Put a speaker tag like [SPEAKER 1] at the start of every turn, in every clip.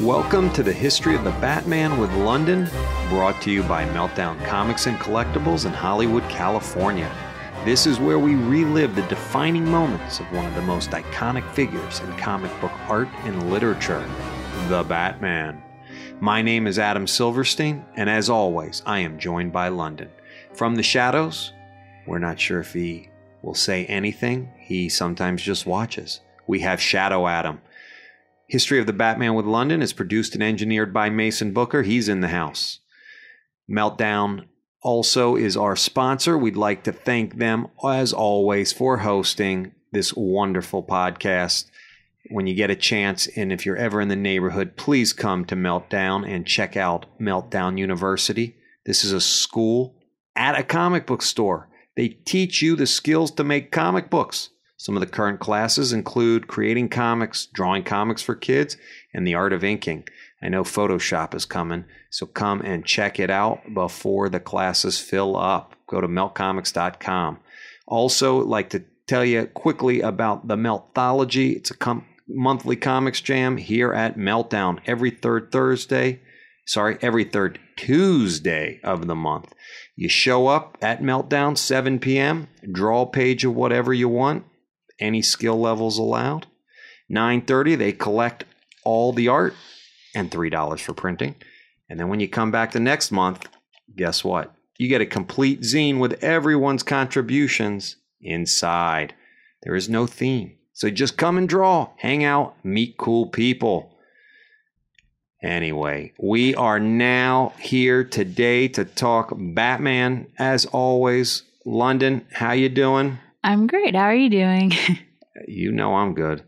[SPEAKER 1] Welcome to the History of the Batman with London, brought to you by Meltdown Comics and Collectibles in Hollywood, California. This is where we relive the defining moments of one of the most iconic figures in comic book art and literature, the Batman. My name is Adam Silverstein, and as always, I am joined by London. From the shadows, we're not sure if he will say anything. He sometimes just watches. We have Shadow Adam. History of the Batman with London is produced and engineered by Mason Booker. He's in the house. Meltdown also is our sponsor. We'd like to thank them, as always, for hosting this wonderful podcast. When you get a chance, and if you're ever in the neighborhood, please come to Meltdown and check out Meltdown University. This is a school at a comic book store. They teach you the skills to make comic books. Some of the current classes include creating comics, drawing comics for kids, and the art of inking. I know Photoshop is coming, so come and check it out before the classes fill up. Go to meltcomics.com. Also, I'd like to tell you quickly about the Meltthology. It's a monthly comics jam here at Meltdown every third Tuesday of the month. You show up at Meltdown, 7 p.m., draw a page of whatever you want. Any skill levels allowed. 9:30, they collect all the art and $3 for printing. And then when you come back the next month, guess what? You get a complete zine with everyone's contributions inside. There is no theme. So just come and draw, hang out, meet cool people. Anyway, we are now here today to talk Batman. As always, London, how you doing?
[SPEAKER 2] I'm great. How are you doing?
[SPEAKER 1] You know I'm good.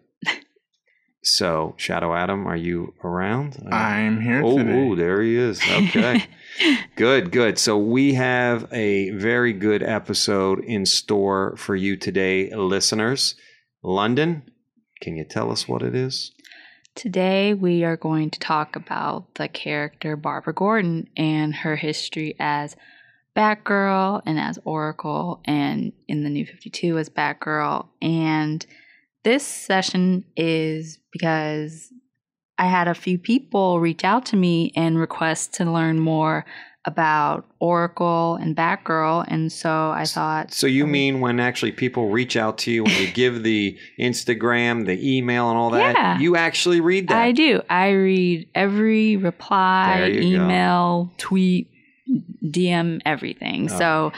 [SPEAKER 1] So, Shadow Adam, are you around?
[SPEAKER 3] I'm here today.
[SPEAKER 1] Oh, there he is. Okay. Good. So we have a very good episode in store for you today, listeners. London, can you tell us what it is?
[SPEAKER 2] Today we are going to talk about the character Barbara Gordon and her history as Batgirl and as Oracle and in the New 52 as Batgirl. And this session is because I had a few people reach out to me and request to learn more about Oracle and Batgirl. And so I thought...
[SPEAKER 1] So you mean when actually people reach out to you, when you give the Instagram, the email and all that,
[SPEAKER 2] yeah,
[SPEAKER 1] you actually read that?
[SPEAKER 2] I do. I read every reply, email, tweet, DM, everything. Oh. So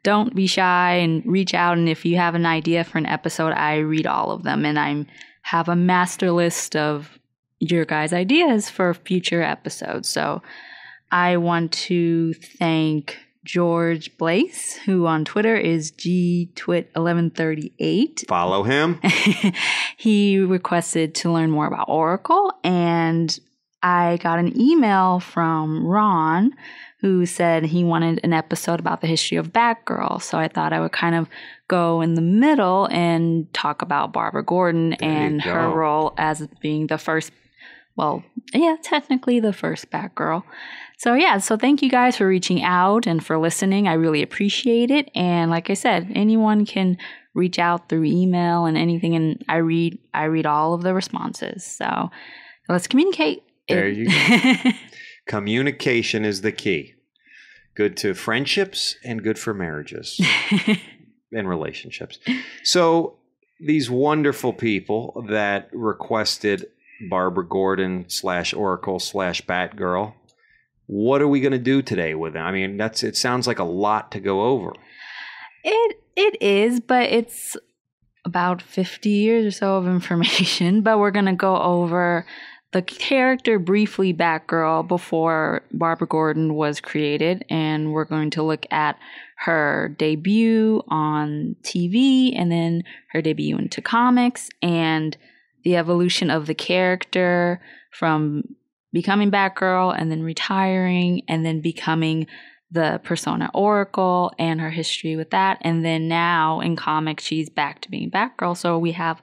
[SPEAKER 2] don't be shy and reach out. And if you have an idea for an episode, I read all of them. And I have a master list of your guys' ideas for future episodes. So I want to thank George Blaze, who on Twitter is GTwit1138.
[SPEAKER 1] Follow him.
[SPEAKER 2] He requested to learn more about Oracle. And I got an email from Ron, who said he wanted an episode about the history of Batgirl. So I thought I would kind of go in the middle and talk about Barbara Gordon and her role as being the first, technically the first Batgirl. So thank you guys for reaching out and for listening. I really appreciate it. And like I said, anyone can reach out through email and anything, and I read all of the responses. So let's communicate.
[SPEAKER 1] There you go. Communication is the key. Good to friendships and good for marriages and relationships. So these wonderful people that requested Barbara Gordon /Oracle /Batgirl, what are we going to do today with them? I mean, it sounds like a lot to go over.
[SPEAKER 2] It is, but it's about 50 years or so of information. But we're going to go over the character briefly, Batgirl, before Barbara Gordon was created, and we're going to look at her debut on TV and then her debut into comics and the evolution of the character from becoming Batgirl and then retiring and then becoming the persona Oracle and her history with that. And then now in comics, she's back to being Batgirl. So we have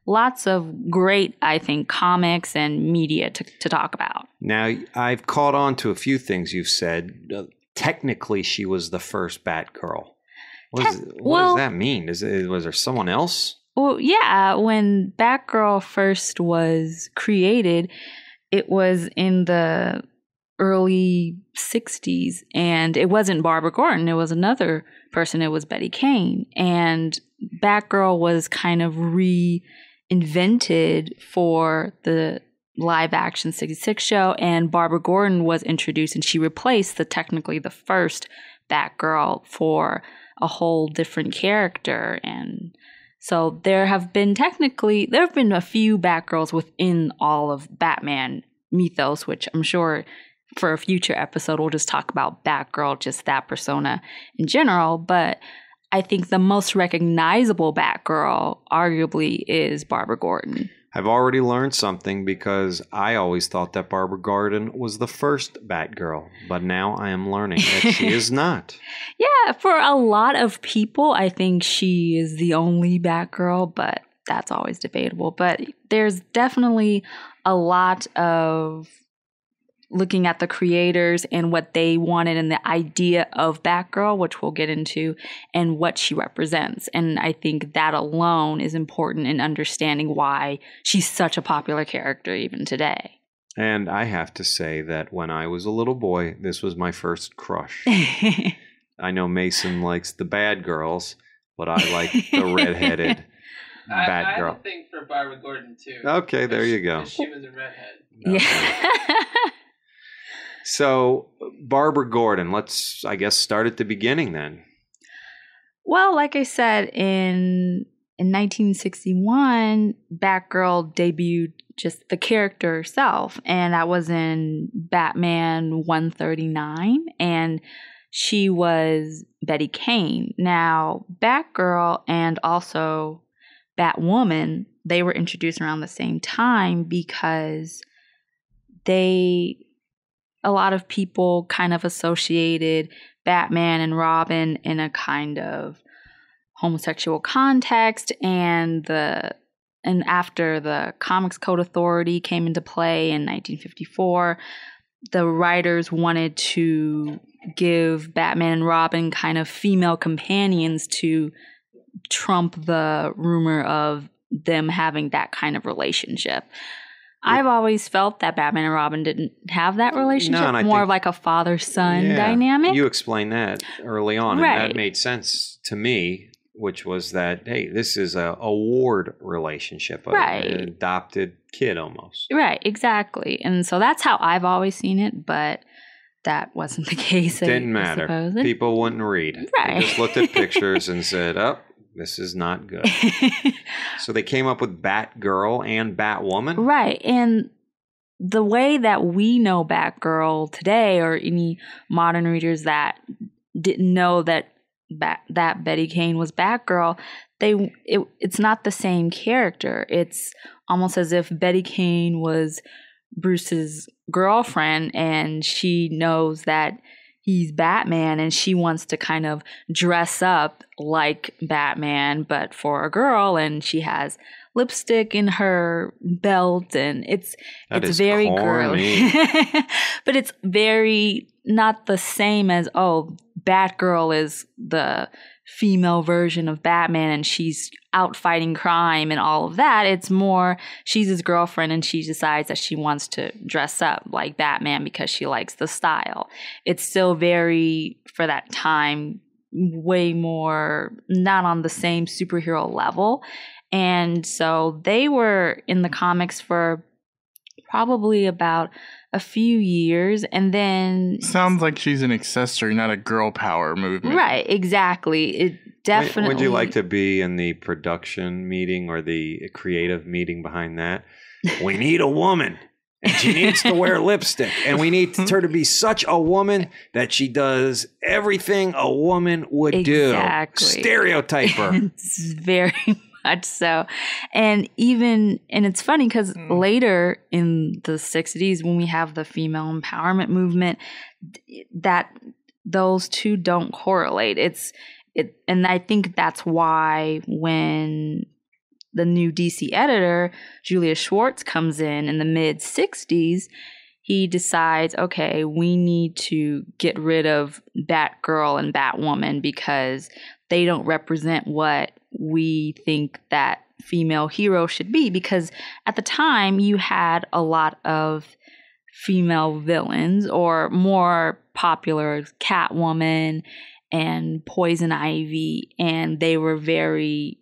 [SPEAKER 2] lots of great, I think, comics and media to talk about. Now,
[SPEAKER 1] I've caught on to a few things you've said. Technically, she was the first Batgirl. What does that mean? Was there someone else?
[SPEAKER 2] Well, yeah. When Batgirl first was created, it was in the early 60s, and it wasn't Barbara Gordon. It was another person. It was Betty Kane. And Batgirl was kind of reinvented for the live action 66 show, and Barbara Gordon was introduced, and she replaced technically the first Batgirl for a whole different character. And so there have been a few Batgirls within all of Batman mythos, which I'm sure for a future episode we'll just talk about Batgirl, just that persona in general. But I think the most recognizable Batgirl arguably is Barbara Gordon.
[SPEAKER 1] I've already learned something, because I always thought that Barbara Gordon was the first Batgirl, but now I am learning that she is not.
[SPEAKER 2] Yeah, for a lot of people, I think she is the only Batgirl, but that's always debatable. But there's definitely a lot of looking at the creators and what they wanted and the idea of Batgirl, which we'll get into, and what she represents. And I think that alone is important in understanding why she's such a popular character even today.
[SPEAKER 1] And I have to say that when I was a little boy, this was my first crush. I know Mason likes the bad girls, but I like the redheaded Batgirl.
[SPEAKER 3] I have a thing for Barbara Gordon, too.
[SPEAKER 1] Okay, there you go.
[SPEAKER 3] She was a redhead.
[SPEAKER 2] Yeah.
[SPEAKER 1] So, Barbara Gordon, let's, I guess, start at the beginning then.
[SPEAKER 2] Well, like I said, in 1961, Batgirl debuted just the character herself, and that was in Batman 139, and she was Betty Kane. Now, Batgirl and also Batwoman, they were introduced around the same time because a lot of people kind of associated Batman and Robin in a kind of homosexual context, and after the Comics Code Authority came into play in 1954, the writers wanted to give Batman and Robin kind of female companions to trump the rumor of them having that kind of relationship. I've always felt that Batman and Robin didn't have that relationship, more of like a father-son dynamic.
[SPEAKER 1] You explained that early on,
[SPEAKER 2] right.
[SPEAKER 1] And that made sense to me, which was that, hey, this is a ward relationship, an adopted kid almost.
[SPEAKER 2] Right, exactly. And so that's how I've always seen it, but that wasn't the case.
[SPEAKER 1] Didn't matter. People wouldn't read.
[SPEAKER 2] Right.
[SPEAKER 1] They just looked at pictures and said, oh, this is not good. So they came up with Batgirl and Batwoman?
[SPEAKER 2] Right. And the way that we know Batgirl today, or any modern readers that didn't know that Betty Kane was Batgirl, it's not the same character. It's almost as if Betty Kane was Bruce's girlfriend, and she knows that he's Batman, and she wants to kind of dress up like Batman, but for a girl, and she has lipstick in her belt, and it's very girly. But it's very not the same as, oh, Batgirl is the female version of Batman and she's out fighting crime and all of that. It's more she's his girlfriend and she decides that she wants to dress up like Batman because she likes the style. It's still very, for that time, way more not on the same superhero level. And so they were in the comics for probably about a few years, and then
[SPEAKER 4] sounds like she's an accessory, not a girl power movement.
[SPEAKER 2] Right, exactly. It definitely.
[SPEAKER 1] Would you like to be in the production meeting or the creative meeting behind that? We need a woman, and she needs to wear lipstick, and we need her to be such a woman that she does everything a woman would do. Stereotype her.
[SPEAKER 2] It's very much so. And it's funny because later in the 60s, when we have the female empowerment movement, that those two don't correlate. And I think that's why when the new DC editor, Julius Schwartz, comes in the mid 60s, he decides, okay, we need to get rid of Batgirl and Batwoman because they don't represent what we think that female hero should be. Because at the time, you had a lot of female villains, or more popular Catwoman and Poison Ivy, and they were very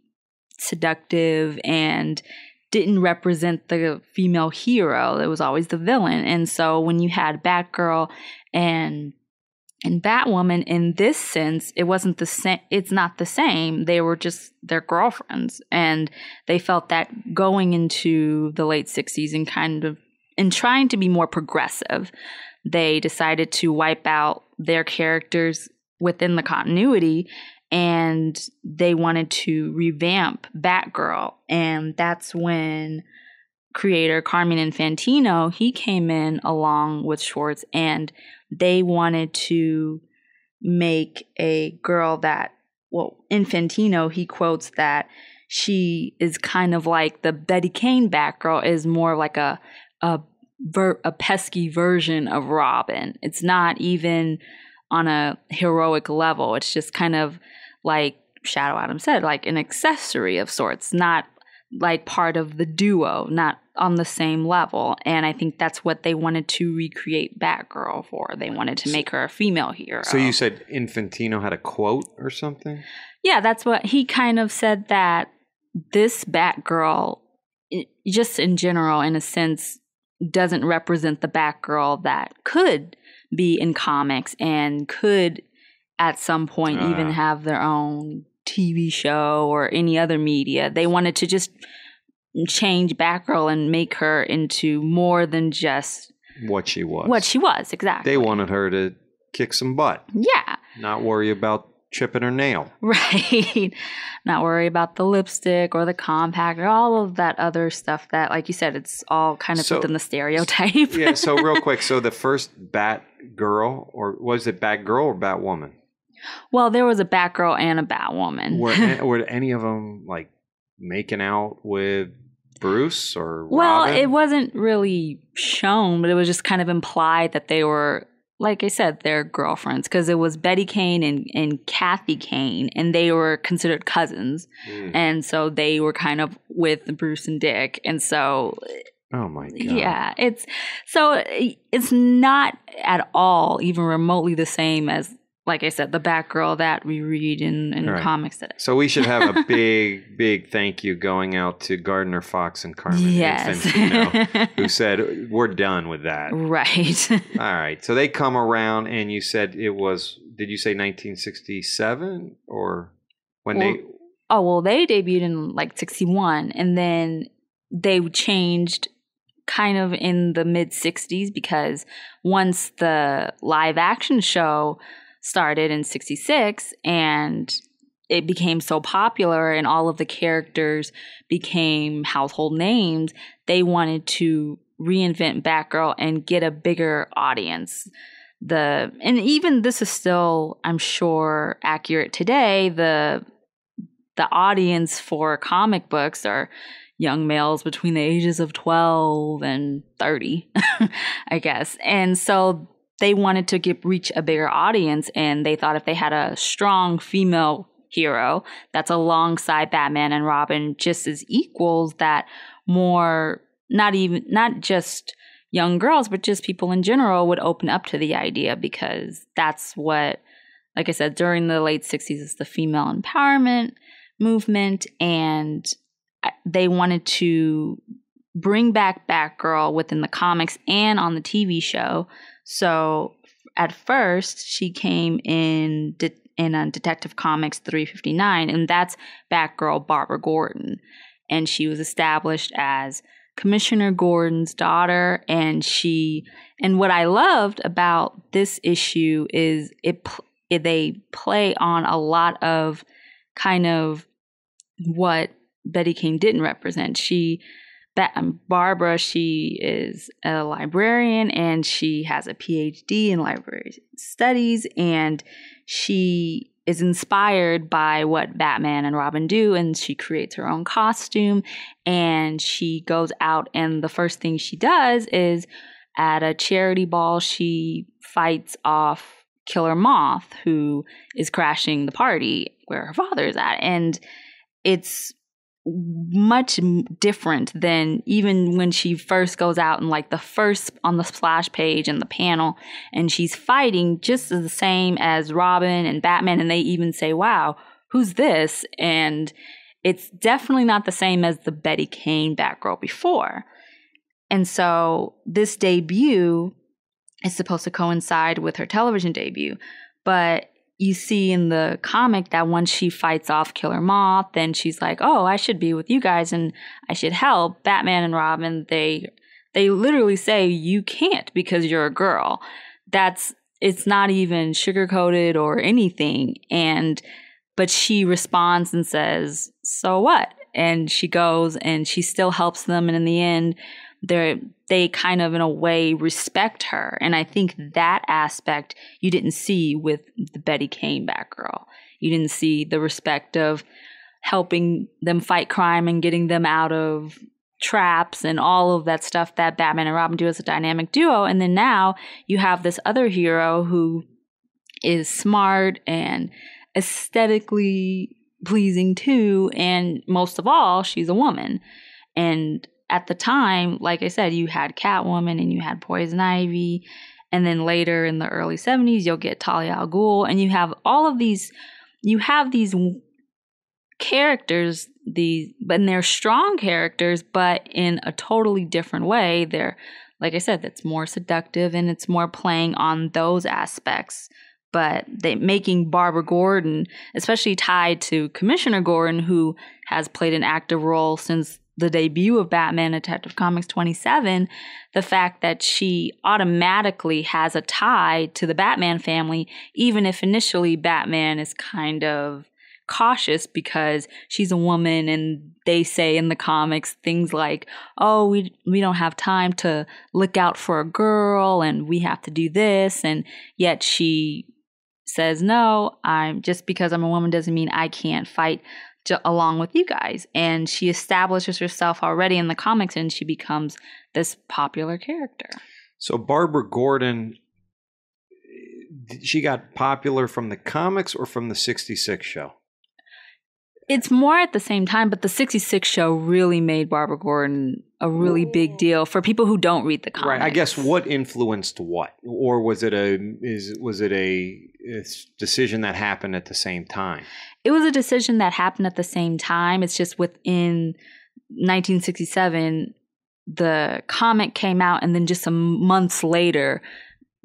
[SPEAKER 2] seductive and didn't represent the female hero. It was always the villain. And so when you had Batgirl and Batwoman, in this sense, it wasn't the same. It's not the same. They were just their girlfriends, and they felt that going into the late 60s and trying to be more progressive, they decided to wipe out their characters within the continuity, and they wanted to revamp Batgirl. And that's when creator Carmine Infantino, he came in along with Schwartz, and they wanted to make a girl that, well, Infantino, he quotes that she is kind of like the Betty Kane Batgirl, is more like a pesky version of Robin. It's not even on a heroic level. It's just kind of like Shadow Adam said, like an accessory of sorts, not like part of the duo, not on the same level. And I think that's what they wanted to recreate Batgirl for. They wanted to make her a female hero.
[SPEAKER 1] So you said Infantino had a quote or something?
[SPEAKER 2] Yeah, that's what he kind of said, that this Batgirl, just in general, in a sense, doesn't represent the Batgirl that could be in comics and could at some point even have their own TV show or any other media. They wanted to just change Batgirl and make her into more than just
[SPEAKER 1] what she was.
[SPEAKER 2] What she was, exactly.
[SPEAKER 1] They wanted her to kick some butt.
[SPEAKER 2] Yeah.
[SPEAKER 1] Not worry about chipping her nail.
[SPEAKER 2] Right. Not worry about the lipstick or the compact or all of that other stuff that, like you said, it's all kind of within the stereotype.
[SPEAKER 1] Yeah, so real quick. So the first Batgirl, or was it Batgirl or Batwoman?
[SPEAKER 2] Well, there was a Batgirl and a Batwoman.
[SPEAKER 1] Were any of them like making out with Bruce or Robin?
[SPEAKER 2] Well, it wasn't really shown, but it was just kind of implied that they were, like I said, their girlfriends, because it was Betty Kane and Kathy Kane, and they were considered cousins. And so they were kind of with Bruce and Dick. And so,
[SPEAKER 1] oh my God.
[SPEAKER 2] Yeah, it's not at all even remotely the same as, like I said, the Batgirl that we read in
[SPEAKER 1] right.
[SPEAKER 2] comics today.
[SPEAKER 1] So we should have a big thank you going out to Gardner Fox and Carmen Infantino, who said, we're done with that.
[SPEAKER 2] Right.
[SPEAKER 1] All right. So they come around, and you said it was, did you say 1967? Or when they...
[SPEAKER 2] Oh, well, they debuted in like 61, and then they changed kind of in the mid-60s, because once the live action show started in 66 and it became so popular and all of the characters became household names, they wanted to reinvent Batgirl and get a bigger audience. And even this is still, I'm sure, accurate today. The audience for comic books are young males between the ages of 12 and 30, I guess. And so they wanted to reach a bigger audience, and they thought if they had a strong female hero that's alongside Batman and Robin, just as equals, that more, not just young girls, but just people in general would open up to the idea, because that's what, like I said, during the late 60s is the female empowerment movement, and they wanted to bring back Batgirl within the comics and on the TV show. So at first, she came in Detective Comics 359, and that's Batgirl Barbara Gordon. And she was established as Commissioner Gordon's daughter. And what I loved about this issue is they play on a lot of kind of what Betty King didn't represent. Barbara, she is a librarian, and she has a PhD in library studies, and she is inspired by what Batman and Robin do, and she creates her own costume, and she goes out, and the first thing she does is at a charity ball, she fights off Killer Moth, who is crashing the party where her father is at. And it's much different than even when she first goes out and like the first on the splash page and the panel, and she's fighting just the same as Robin and Batman, and they even say, wow, who's this? And it's definitely not the same as the Betty Kane Batgirl before. And so this debut is supposed to coincide with her television debut, but you see in the comic that once she fights off Killer Moth, then she's like, oh, I should be with you guys and I should help. Batman and Robin, they literally say, you can't because you're a girl. It's not even sugar-coated or anything. But she responds and says, so what? And she goes and she still helps them. And in the end, they kind of, in a way, respect her. And I think that aspect you didn't see with the Betty Kane Batgirl. You didn't see the respect of helping them fight crime and getting them out of traps and all of that stuff that Batman and Robin do as a dynamic duo. And then now you have this other hero who is smart and aesthetically pleasing too. And most of all, she's a woman. And at the time, like I said, you had Catwoman and you had Poison Ivy. And then later in the early 70s, you'll get Talia al Ghul. And you have all of these, you have these characters, and they're strong characters, but in a totally different way. They're, like I said, that's more seductive and it's more playing on those aspects. But making Barbara Gordon, especially tied to Commissioner Gordon, who has played an active role since the debut of Batman Detective Comics 27, the fact that she automatically has a tie to the Batman family, even if initially Batman is kind of cautious because she's a woman and they say in the comics things like, oh, we don't have time to look out for a girl and we have to do this. And yet she says, no, just because I'm a woman doesn't mean I can't fight along with you guys. And she establishes herself already in the comics and she becomes this popular character.
[SPEAKER 1] So Barbara Gordon, she got popular from the comics or from the 66 show?
[SPEAKER 2] It's more at the same time, but the 66 show really made Barbara Gordon a really big deal for people who don't read the comics.
[SPEAKER 1] Right. I guess what influenced what? Or was it a decision that happened at the same time?
[SPEAKER 2] It was a decision that happened at the same time. It's just within 1967, the comic came out, and then just some months later,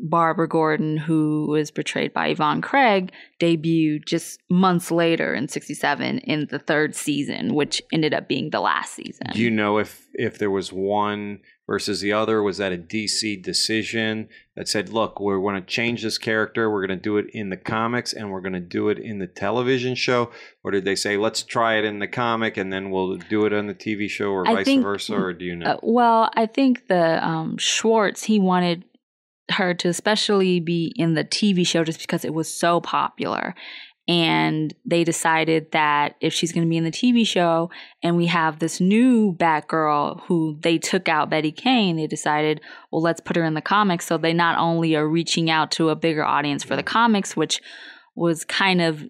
[SPEAKER 2] Barbara Gordon, who was portrayed by Yvonne Craig, debuted just months later in 67 in the third season, which ended up being the last season.
[SPEAKER 1] Do you know if there was one versus the other? Was that a DC decision that said, look, we're going to change this character, we're going to do it in the comics, and we're going to do it in the television show? Or did they say, let's try it in the comic, and then we'll do it on the TV show, or vice versa? Or do you know?
[SPEAKER 2] Well, I think the Schwartz, he wanted her to especially be in the TV show just because it was so popular. And they decided that if she's going to be in the TV show and we have this new Batgirl who they took out Betty Kane, they decided, well, let's put her in the comics. So they not only are reaching out to a bigger audience for the comics, which was kind of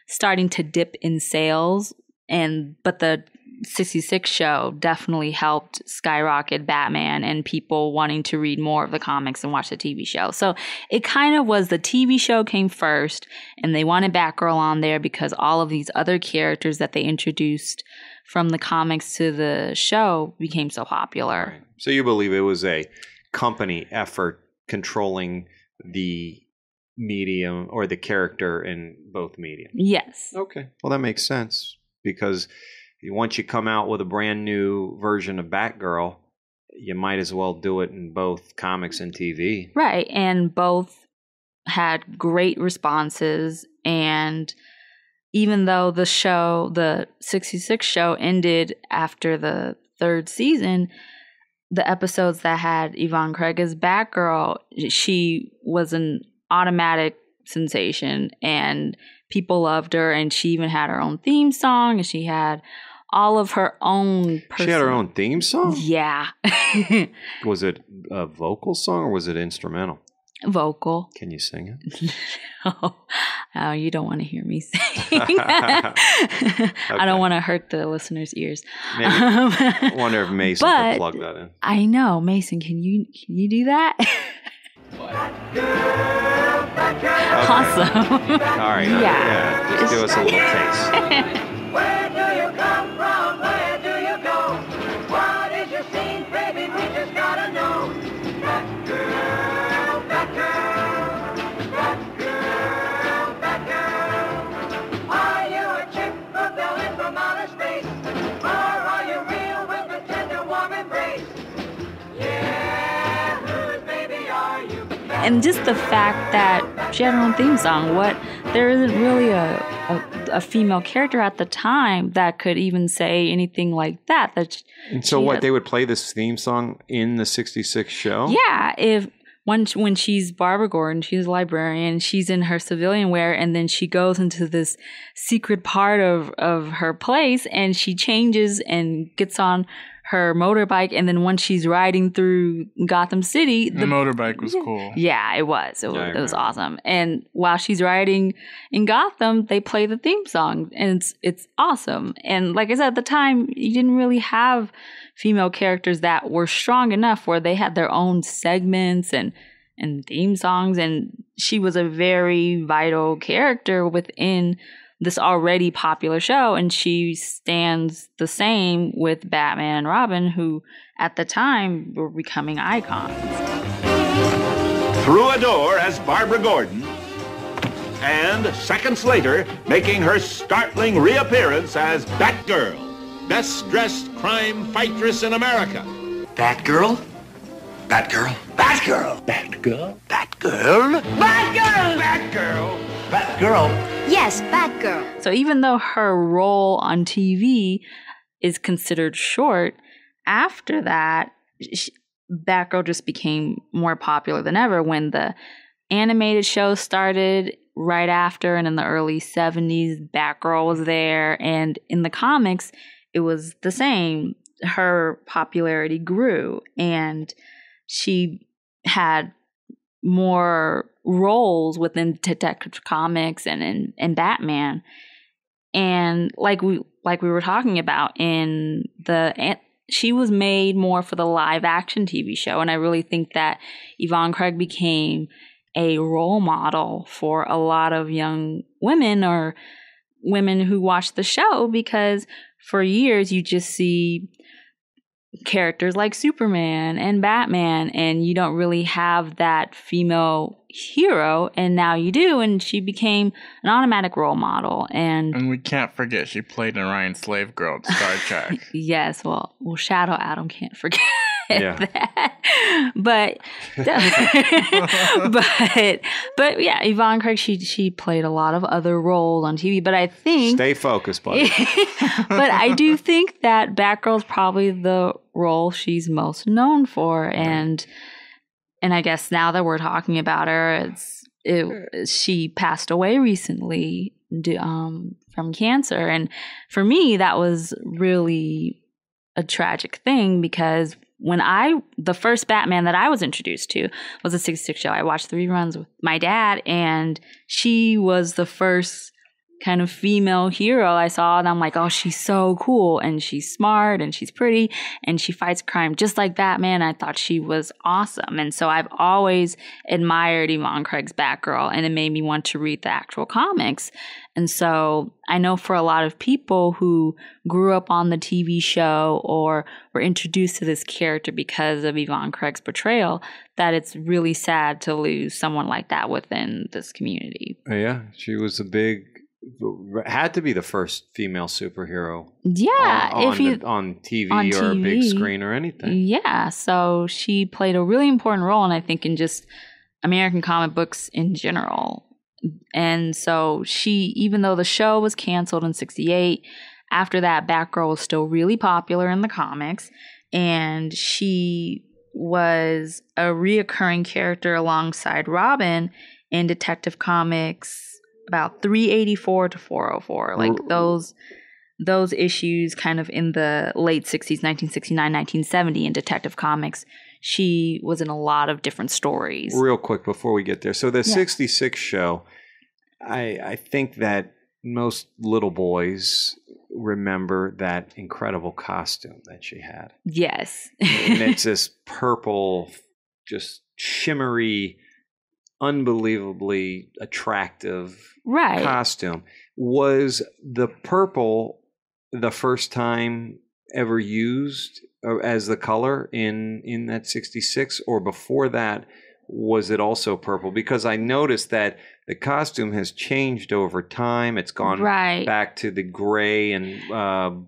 [SPEAKER 2] starting to dip in sales, but the 66 show definitely helped skyrocket Batman and people wanting to read more of the comics and watch the TV show. So it kind of was the TV show came first, and they wanted Batgirl on there because all of these other characters that they introduced from the comics to the show became so popular.
[SPEAKER 1] Right. So you believe it was a company effort controlling the medium or the character in both mediums?
[SPEAKER 2] Yes.
[SPEAKER 1] Okay. Well, that makes sense because once you come out with a brand new version of Batgirl, you might as well do it in both comics and TV.
[SPEAKER 2] Right. And both had great responses. And even though the 66 show ended after the third season, the episodes that had Yvonne Craig as Batgirl, she was an automatic sensation and people loved her. And she even had her own theme song, and she had all of her own
[SPEAKER 1] She had her own theme song?
[SPEAKER 2] Yeah.
[SPEAKER 1] Was it a vocal song or was it instrumental?
[SPEAKER 2] Vocal.
[SPEAKER 1] Can you sing it?
[SPEAKER 2] No, I Oh, you don't want to hear me sing. I don't want to hurt the listeners' ears.
[SPEAKER 1] Maybe. I wonder if Mason could plug that in.
[SPEAKER 2] I know, Mason. Can you do that? Awesome.
[SPEAKER 1] All right. Yeah. Just give us a little taste.
[SPEAKER 5] Where do you come from? Where do you go? What is your scene, baby? We just gotta know. That girl, that girl, that girl, that girl. Are you a chick who fell in from outer space? Or are you real with a tender, warm embrace? Yeah, whose baby are you?
[SPEAKER 2] And just the fact that she had her own theme song. There isn't really a female character at the time that could even say anything like that.
[SPEAKER 1] And so they would play this theme song in the 66 show?
[SPEAKER 2] Yeah, when she's Barbara Gordon, she's a librarian, she's in her civilian wear, and then she goes into this secret part of her place, and she changes and gets on her motorbike, and then once she's riding through Gotham City,
[SPEAKER 4] the motorbike was cool.
[SPEAKER 2] Yeah, it was. It was awesome. And while she's riding in Gotham, they play the theme song, and it's awesome. And like I said, at the time, you didn't really have female characters that were strong enough where they had their own segments and theme songs, and she was a very vital character within this already popular show, and she stands the same with Batman and Robin, who at the time were becoming icons.
[SPEAKER 6] Through a door as Barbara Gordon, and seconds later, making her startling reappearance as Batgirl, best-dressed crime fightress in America.
[SPEAKER 7] Batgirl? Batgirl? Batgirl! Batgirl? Batgirl?
[SPEAKER 5] Batgirl!
[SPEAKER 6] Batgirl!
[SPEAKER 7] Batgirl?
[SPEAKER 8] Yes, Batgirl.
[SPEAKER 2] So even though her role on TV is considered short, after that, Batgirl just became more popular than ever when the animated show started right after, and in the early 70s, Batgirl was there, and in the comics, it was the same. Her popularity grew, and she had more roles within Detective Comics and in Batman. And like we were talking about, she was made more for the live action TV show, and I really think that Yvonne Craig became a role model for a lot of young women or women who watch the show, because for years you just see characters like Superman and Batman, and you don't really have that female hero, and now you do, and she became an automatic role model. And
[SPEAKER 4] we can't forget she played in Ryan Slave Girl at Star Trek.
[SPEAKER 2] Yes, well, Shadow Adam can't forget that. But yeah, Yvonne Craig, she played a lot of other roles on TV, but I think
[SPEAKER 1] stay focused, buddy.
[SPEAKER 2] But I do think that Batgirl's probably the role she's most known for, and I guess now that we're talking about her, she passed away recently from cancer, and for me that was really a tragic thing, because the first Batman that I was introduced to was a 66 show. I watched the reruns with my dad, and she was the first kind of female hero I saw, and I'm like, oh, she's so cool, and she's smart, and she's pretty, and she fights crime just like Batman. I thought she was awesome, and so I've always admired Yvonne Craig's Batgirl, and it made me want to read the actual comics. And so I know for a lot of people who grew up on the TV show or were introduced to this character because of Yvonne Craig's portrayal, that it's really sad to lose someone like that within this community.
[SPEAKER 1] Yeah, she was had to be the first female superhero.
[SPEAKER 2] Yeah,
[SPEAKER 1] on TV or a big screen or anything.
[SPEAKER 2] Yeah, so she played a really important role, and I think in just American comic books in general. And so even though the show was canceled in 1968, after that, Batgirl was still really popular in the comics, and she was a reoccurring character alongside Robin in Detective Comics about 384 to 404, like those issues kind of in the late 60s, 1969, 1970 in Detective Comics. She was in a lot of different stories.
[SPEAKER 1] Real quick before we get there. So the 66 show, I think that most little boys remember that incredible costume that she had.
[SPEAKER 2] Yes.
[SPEAKER 1] And it's this purple, just shimmery, unbelievably attractive
[SPEAKER 2] Right.
[SPEAKER 1] costume. Was the purple the first time ever used as the color in that 66, or before that was it also purple? Because I noticed that the costume has changed over time. It's gone
[SPEAKER 2] Right.
[SPEAKER 1] back to the gray and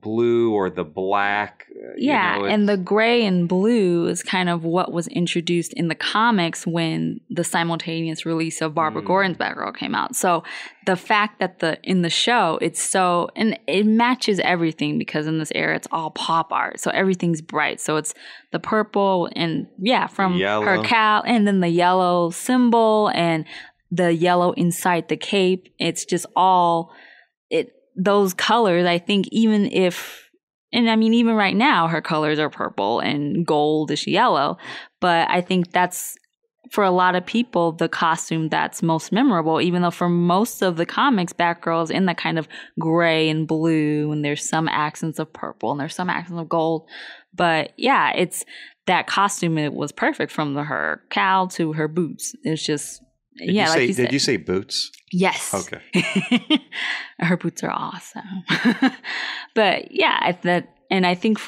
[SPEAKER 1] blue or the black.
[SPEAKER 2] Yeah, and the gray and blue is kind of what was introduced in the comics when the simultaneous release of Barbara Gordon's Batgirl came out. So the fact that in the show it's so, and it matches everything because in this era it's all pop art, so everything's bright. So it's the purple and from
[SPEAKER 1] Yellow.
[SPEAKER 2] her cowl, and then the yellow symbol and the yellow inside the cape. It's just all those colors. I think even right now her colors are purple and goldish yellow, but I think that's for a lot of people the costume that's most memorable, even though for most of the comics Batgirl's in that kind of gray and blue, and there's some accents of purple and there's some accents of gold. But yeah, it's that costume. It was perfect from her cowl to her boots. It's just
[SPEAKER 1] Did you say boots?
[SPEAKER 2] Yes.
[SPEAKER 1] Okay.
[SPEAKER 2] Her boots are awesome. But yeah, I think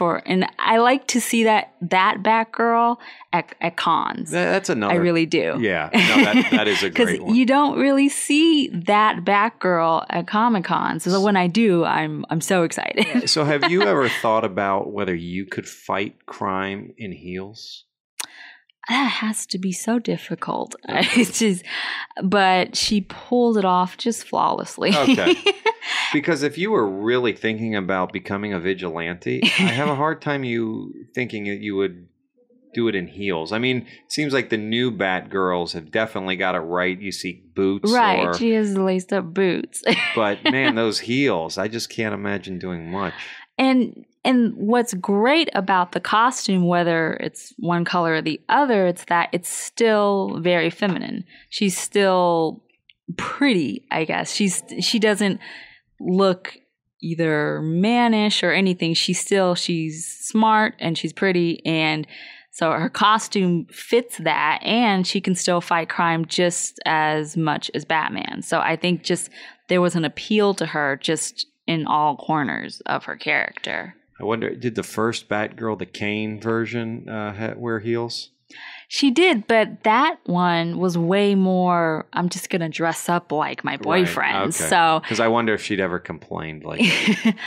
[SPEAKER 2] I like to see that Batgirl at cons.
[SPEAKER 1] That's another.
[SPEAKER 2] I really do.
[SPEAKER 1] Yeah. No, that is a great one.
[SPEAKER 2] Because you don't really see that Batgirl at Comic-Con. So when I do, I'm so excited.
[SPEAKER 1] So have you ever thought about whether you could fight crime in heels?
[SPEAKER 2] That has to be so difficult. But she pulled it off just flawlessly.
[SPEAKER 1] Okay. Because if you were really thinking about becoming a vigilante, I have a hard time thinking that you would do it in heels. I mean, it seems like the new Batgirls have definitely got it right. You see boots.
[SPEAKER 2] Right. She has laced up boots.
[SPEAKER 1] But man, those heels, I just can't imagine doing much.
[SPEAKER 2] And what's great about the costume, whether it's one color or the other, it's that it's still very feminine. She's still pretty, I guess. She doesn't look either mannish or anything. She's smart and she's pretty, and so her costume fits that, and she can still fight crime just as much as Batman. So I think just there was an appeal to her just in all corners of her character.
[SPEAKER 1] I wonder, did the first Batgirl, the Kane version, wear heels?
[SPEAKER 2] She did, but that one was way more, I'm just going to dress up like my boyfriend.
[SPEAKER 1] Right, okay.
[SPEAKER 2] So,
[SPEAKER 1] because I wonder if she'd ever complained, like,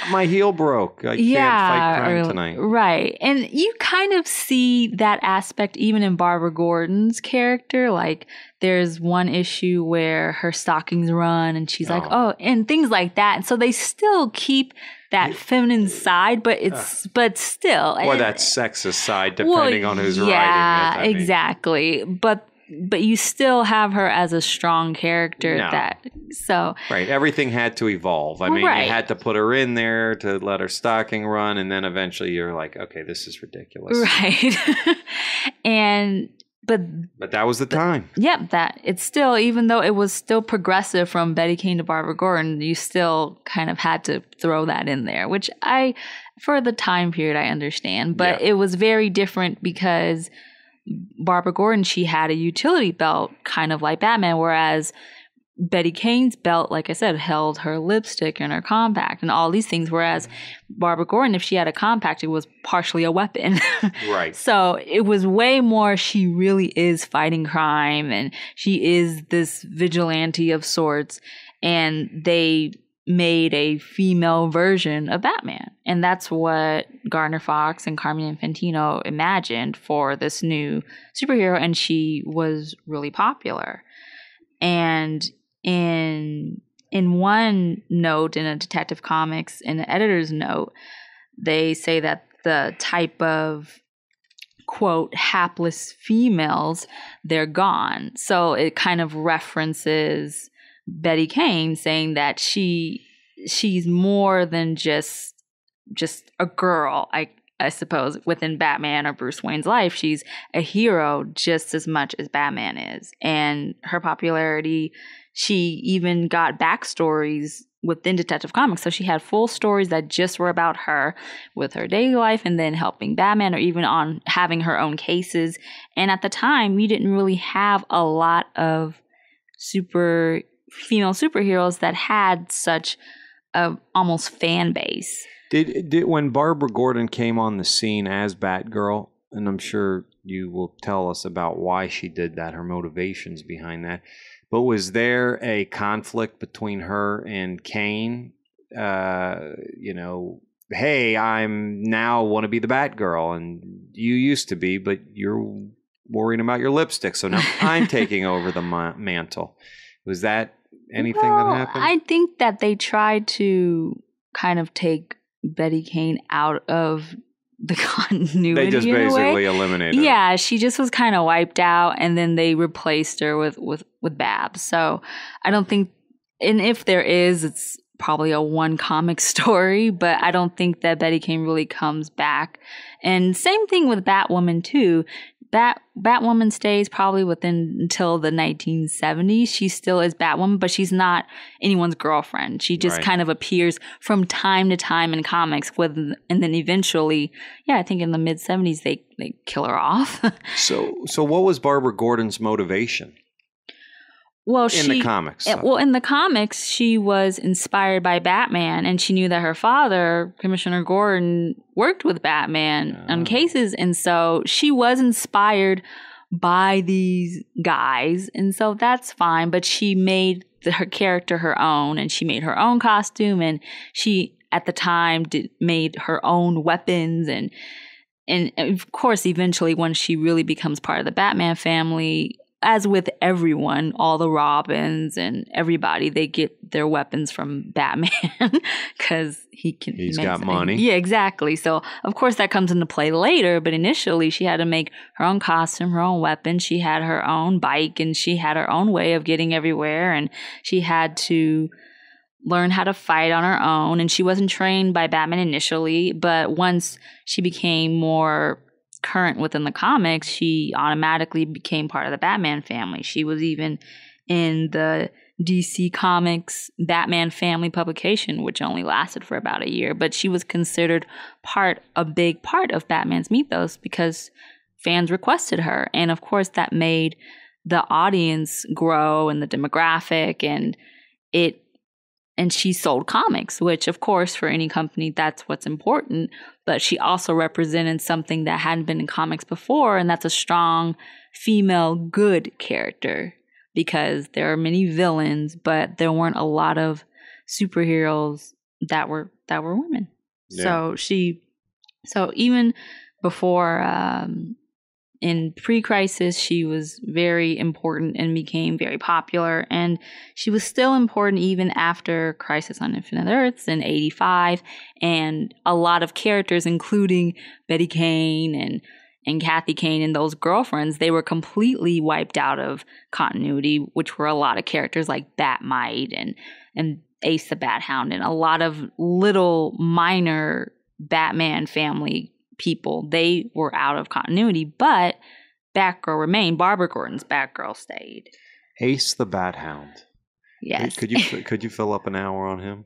[SPEAKER 1] my heel broke. I can't fight crime tonight.
[SPEAKER 2] Right. And you kind of see that aspect even in Barbara Gordon's character. Like, there's one issue where her stockings run and she's like, and things like that. And so they still keep that feminine side, but but still.
[SPEAKER 1] Or that sexist side, depending on who's writing it.
[SPEAKER 2] Yeah, exactly. But you still have her as a strong character. Right.
[SPEAKER 1] Everything had to evolve. I mean, you had to put her in there to let her stocking run, and then eventually you're like, okay, this is ridiculous.
[SPEAKER 2] Right. But
[SPEAKER 1] that was the time.
[SPEAKER 2] Yep, that it's still, even though it was still progressive from Betty Kane to Barbara Gordon, you still kind of had to throw that in there, which for the time period, I understand. But it was very different because Barbara Gordon, she had a utility belt, kind of like Batman, whereas Betty Kane's belt, like I said, held her lipstick and her compact and all these things, whereas Barbara Gordon, if she had a compact, it was partially a weapon.
[SPEAKER 1] Right.
[SPEAKER 2] So it was way more, she really is fighting crime and she is this vigilante of sorts, and they made a female version of Batman. And that's what Gardner Fox and Carmine Infantino imagined for this new superhero, and she was really popular. And in one note in a Detective Comics, in the editor's note, they say that the type of, quote, hapless females, they're gone. So it kind of references Betty Kane, saying that she's more than just a girl, I suppose, within Batman or Bruce Wayne's life. She's a hero just as much as Batman is. And her popularity, she even got backstories within Detective Comics. So she had full stories that just were about her with her daily life and then helping Batman, or even on having her own cases. And at the time, we didn't really have a lot of female superheroes that had such a almost fan base.
[SPEAKER 1] Did when Barbara Gordon came on the scene as Batgirl, and I'm sure you will tell us about why she did that, her motivations behind that. But was there a conflict between her and Kane? Hey, I'm now want to be the Batgirl, and you used to be, but you're worrying about your lipstick, so now I'm taking over the mantle. Was that anything that happened?
[SPEAKER 2] I think that they tried to kind of take Betty Kane out of the continuity.
[SPEAKER 1] They just basically eliminated her.
[SPEAKER 2] Yeah, she just was kind of wiped out, and then they replaced her with Babs. So I don't think, and if there is, it's probably a one comic story, but I don't think that Betty Kane really comes back. And same thing with Batwoman too. Batwoman stays probably until the 1970s. She still is Batwoman, but she's not anyone's girlfriend. She just kind of appears from time to time in comics, and then eventually, I think in the mid 70s they kill her off.
[SPEAKER 1] So what was Barbara Gordon's motivation?
[SPEAKER 2] Well,
[SPEAKER 1] in the comics.
[SPEAKER 2] Well, in the comics, she was inspired by Batman, and she knew that her father, Commissioner Gordon, worked with Batman on cases, and so she was inspired by these guys, and so that's fine. But she made her character her own, and she made her own costume, and she at the time made her own weapons, and of course, eventually, when she really becomes part of the Batman family, as with everyone, all the Robins and everybody, they get their weapons from Batman because he's
[SPEAKER 1] got money.
[SPEAKER 2] Yeah, exactly. So, of course, that comes into play later. But initially, she had to make her own costume, her own weapon. She had her own bike, and she had her own way of getting everywhere. And she had to learn how to fight on her own. And she wasn't trained by Batman initially. But once she became more current within the comics, she automatically became part of the Batman family. She was even in the DC Comics Batman family publication, which only lasted for about a year, but she was considered a big part of Batman's mythos because fans requested her. And of course that made the audience grow and the demographic, and she sold comics, which of course for any company, that's what's important. But she also represented something that hadn't been in comics before, and that's a strong female good character, because there are many villains, but there weren't a lot of superheroes that were women. Yeah. So even before in pre-crisis, she was very important and became very popular. And she was still important even after Crisis on Infinite Earths in 85. And a lot of characters, including Betty Kane and Kathy Kane and those girlfriends, they were completely wiped out of continuity, which were a lot of characters like Batmite and Ace the Bat Hound and a lot of little minor Batman family people. They were out of continuity, but Batgirl remained. Barbara Gordon's Batgirl stayed.
[SPEAKER 1] Ace the Bat Hound.
[SPEAKER 2] Yes.
[SPEAKER 1] Could you fill up an hour on him?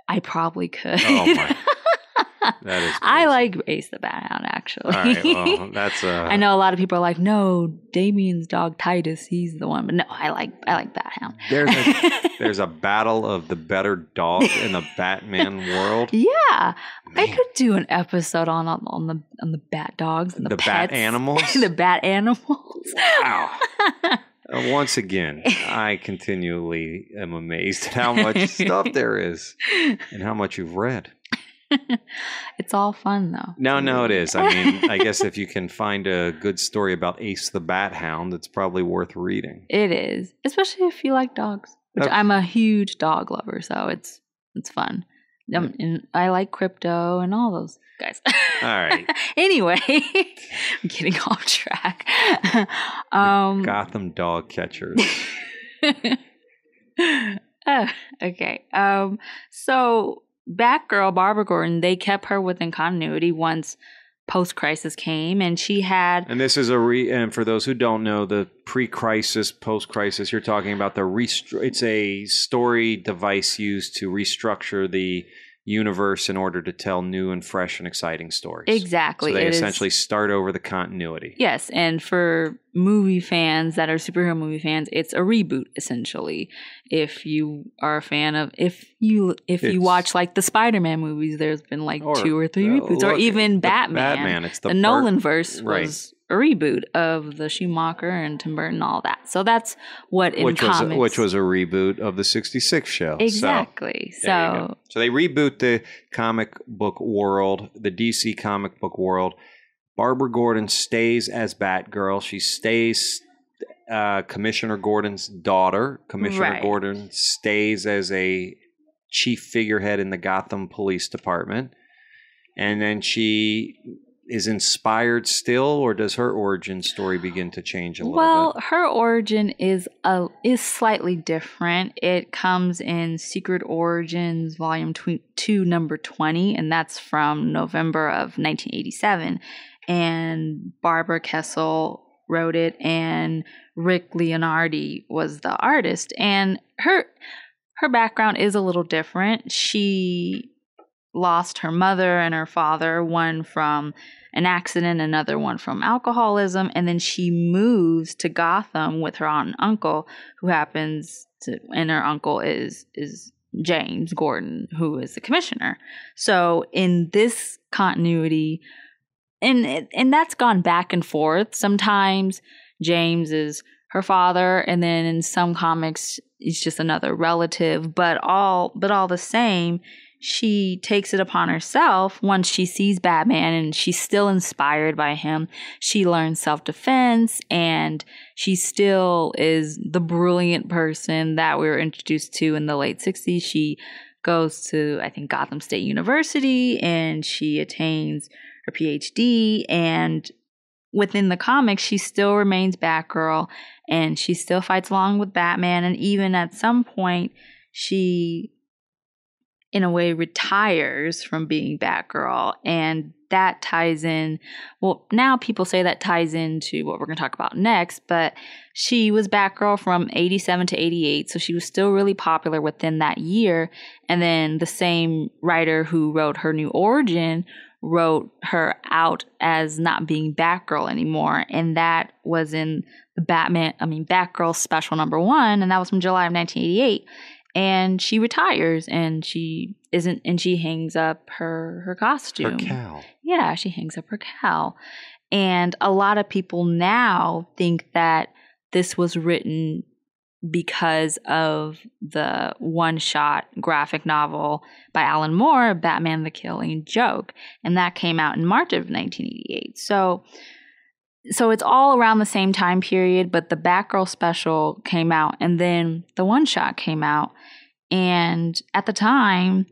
[SPEAKER 2] I probably could.
[SPEAKER 1] Oh my. That is crazy.
[SPEAKER 2] I like Ace the Bat Hound, actually.
[SPEAKER 1] All right, well, that's
[SPEAKER 2] I know a lot of people are like, no, Damien's dog Titus, he's the one. But no, I like Bat Hound.
[SPEAKER 1] There's a battle of the better dog in the Batman world.
[SPEAKER 2] Yeah, man. I could do an episode on the bat dogs and the pets.
[SPEAKER 1] Bat animals.
[SPEAKER 2] The bat animals.
[SPEAKER 1] Wow. Once again, I continually am amazed at how much stuff there is and how much you've read.
[SPEAKER 2] It's all fun, though.
[SPEAKER 1] No, it is. I mean, I guess if you can find a good story about Ace the Bat Hound, it's probably worth reading.
[SPEAKER 2] It is, especially if you like dogs, which I'm a huge dog lover, so it's fun. And I like Crypto and all those guys.
[SPEAKER 1] All right.
[SPEAKER 2] Anyway, I'm getting off track.
[SPEAKER 1] Gotham dog catchers.
[SPEAKER 2] Okay. So Batgirl, Barbara Gordon, they kept her within continuity once post-crisis came, and she had...
[SPEAKER 1] And this is and for those who don't know, the pre-crisis, post-crisis, you're talking about it's a story device used to restructure the universe in order to tell new and fresh and exciting stories.
[SPEAKER 2] Exactly.
[SPEAKER 1] So they essentially start over the continuity.
[SPEAKER 2] Yes, and for movie fans that are superhero movie fans, it's a reboot essentially. If you are a fan of if you watch like the Spider-Man movies, there's been like 2 or 3 reboots, or even Batman.
[SPEAKER 1] It's
[SPEAKER 2] the Nolan verse was a reboot of the Schumacher and Tim Burton, all that. So that's what comics,
[SPEAKER 1] which was a reboot of the '66 show.
[SPEAKER 2] Exactly. So
[SPEAKER 1] they reboot the comic book world, the DC comic book world. Barbara Gordon stays as Batgirl. She stays Commissioner Gordon's daughter. Commissioner Gordon stays as a chief figurehead in the Gotham Police Department. And then she is inspired still, or does her origin story begin to change a little bit?
[SPEAKER 2] Well, her origin is slightly different. It comes in Secret Origins Volume 2, number 20, and that's from November of 1987. And Barbara Kessel wrote it, and Rick Leonardi was the artist. And her background is a little different. She lost her mother and her father, one from an accident, another one from alcoholism, and then she moves to Gotham with her aunt and uncle, and her uncle is James Gordon, who is the commissioner. So in this continuity, and that's gone back and forth. Sometimes James is her father, and then in some comics he's just another relative. But all the same, she takes it upon herself once she sees Batman, and she's still inspired by him. She learns self-defense, and she still is the brilliant person that we were introduced to in the late 60s. She goes to, I think, Gotham State University, and she attains her PhD, and within the comics, she still remains Batgirl, and she still fights along with Batman, and even at some point, she, in a way, retires from being Batgirl, and that ties in, well, now people say that ties into what we're going to talk about next, but she was Batgirl from 87 to 88, so she was still really popular within that year, and then the same writer who wrote her new origin wrote her out as not being Batgirl anymore, and that was in the Batgirl special number 1, and that was from July of 1988. And she retires, and she hangs up her costume.
[SPEAKER 1] Her cowl.
[SPEAKER 2] Yeah, she hangs up her cowl. And a lot of people now think that this was written because of the one-shot graphic novel by Alan Moore, Batman the Killing Joke. And that came out in March of 1988. So it's all around the same time period, but the Batgirl special came out, and then the one-shot came out. And at the time,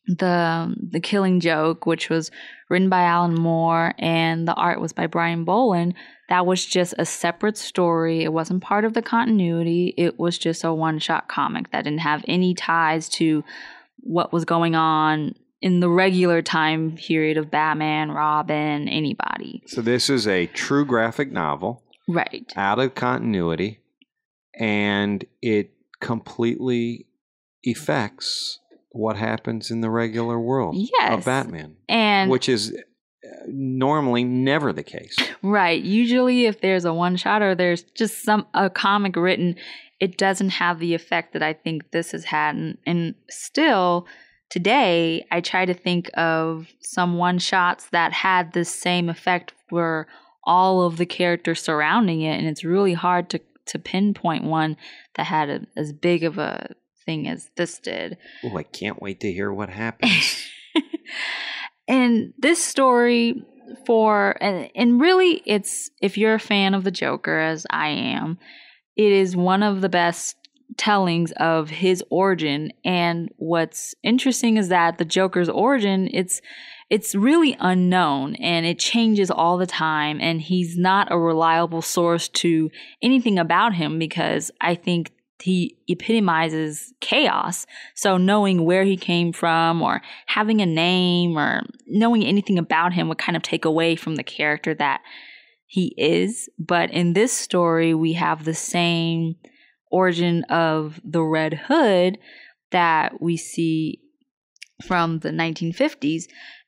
[SPEAKER 2] the Killing Joke, which was written by Alan Moore and the art was by Brian Boland, that was just a separate story. It wasn't part of the continuity. It was just a one-shot comic that didn't have any ties to what was going on in the regular time period of Batman, Robin, anybody.
[SPEAKER 1] So this is a true graphic novel.
[SPEAKER 2] Right.
[SPEAKER 1] Out of continuity, and it completely affects what happens in the regular world of Batman. And which is normally never the case.
[SPEAKER 2] Right. Usually if there's a one-shot or there's just a comic written, it doesn't have the effect that I think this has had. And still, today, I try to think of some one-shots that had the same effect for all of the characters surrounding it, and it's really hard to pinpoint one that had as big of a thing as this did.
[SPEAKER 1] Oh, I can't wait to hear what happens.
[SPEAKER 2] And this story and really it's, if you're a fan of the Joker, as I am, it is one of the best tellings of his origin. And what's interesting is that the Joker's origin, it's really unknown, and it changes all the time, and he's not a reliable source to anything about him, because I think he epitomizes chaos. So knowing where he came from or having a name or knowing anything about him would kind of take away from the character that he is. But in this story, we have the same origin of the Red Hood that we see from the 1950s.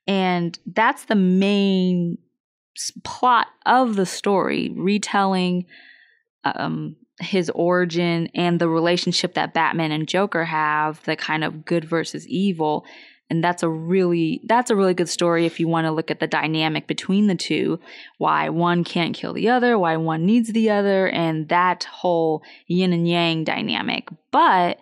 [SPEAKER 2] And that's the main plot of the story, retelling his origin and the relationship that Batman and Joker have, the kind of good versus evil. And that's a really good story if you want to look at the dynamic between the two, why one can't kill the other, why one needs the other, and that whole yin and yang dynamic. But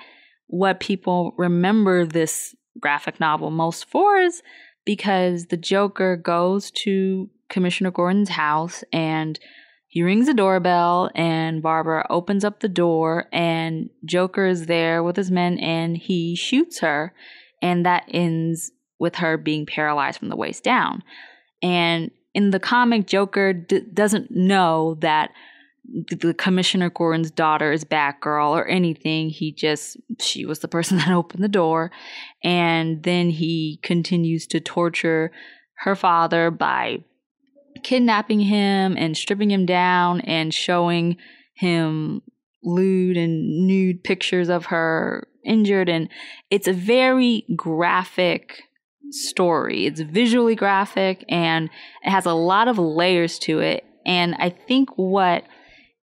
[SPEAKER 2] what people remember this graphic novel most for is because the Joker goes to Commissioner Gordon's house and he rings the doorbell and Barbara opens up the door and Joker is there with his men and he shoots her, and that ends with her being paralyzed from the waist down. And in the comic, Joker doesn't know that the Commissioner Gordon's daughter is Batgirl or anything. She was the person that opened the door. And then he continues to torture her father by kidnapping him and stripping him down and showing him lewd and nude pictures of her injured. And it's a very graphic story. It's visually graphic and it has a lot of layers to it. And I think what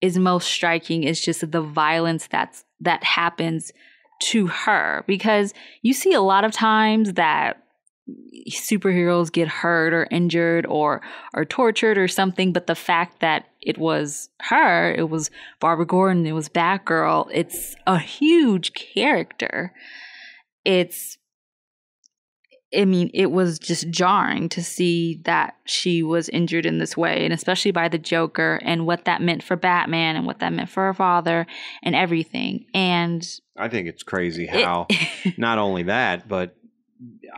[SPEAKER 2] is most striking is just the violence that happens to her, because you see a lot of times that superheroes get hurt or injured or tortured or something, but the fact that it was her, it was Barbara Gordon, it was Batgirl, it's a huge character. It was just jarring to see that she was injured in this way, and especially by the Joker, and what that meant for Batman and what that meant for her father and everything. And
[SPEAKER 1] I think it's crazy how not only that, but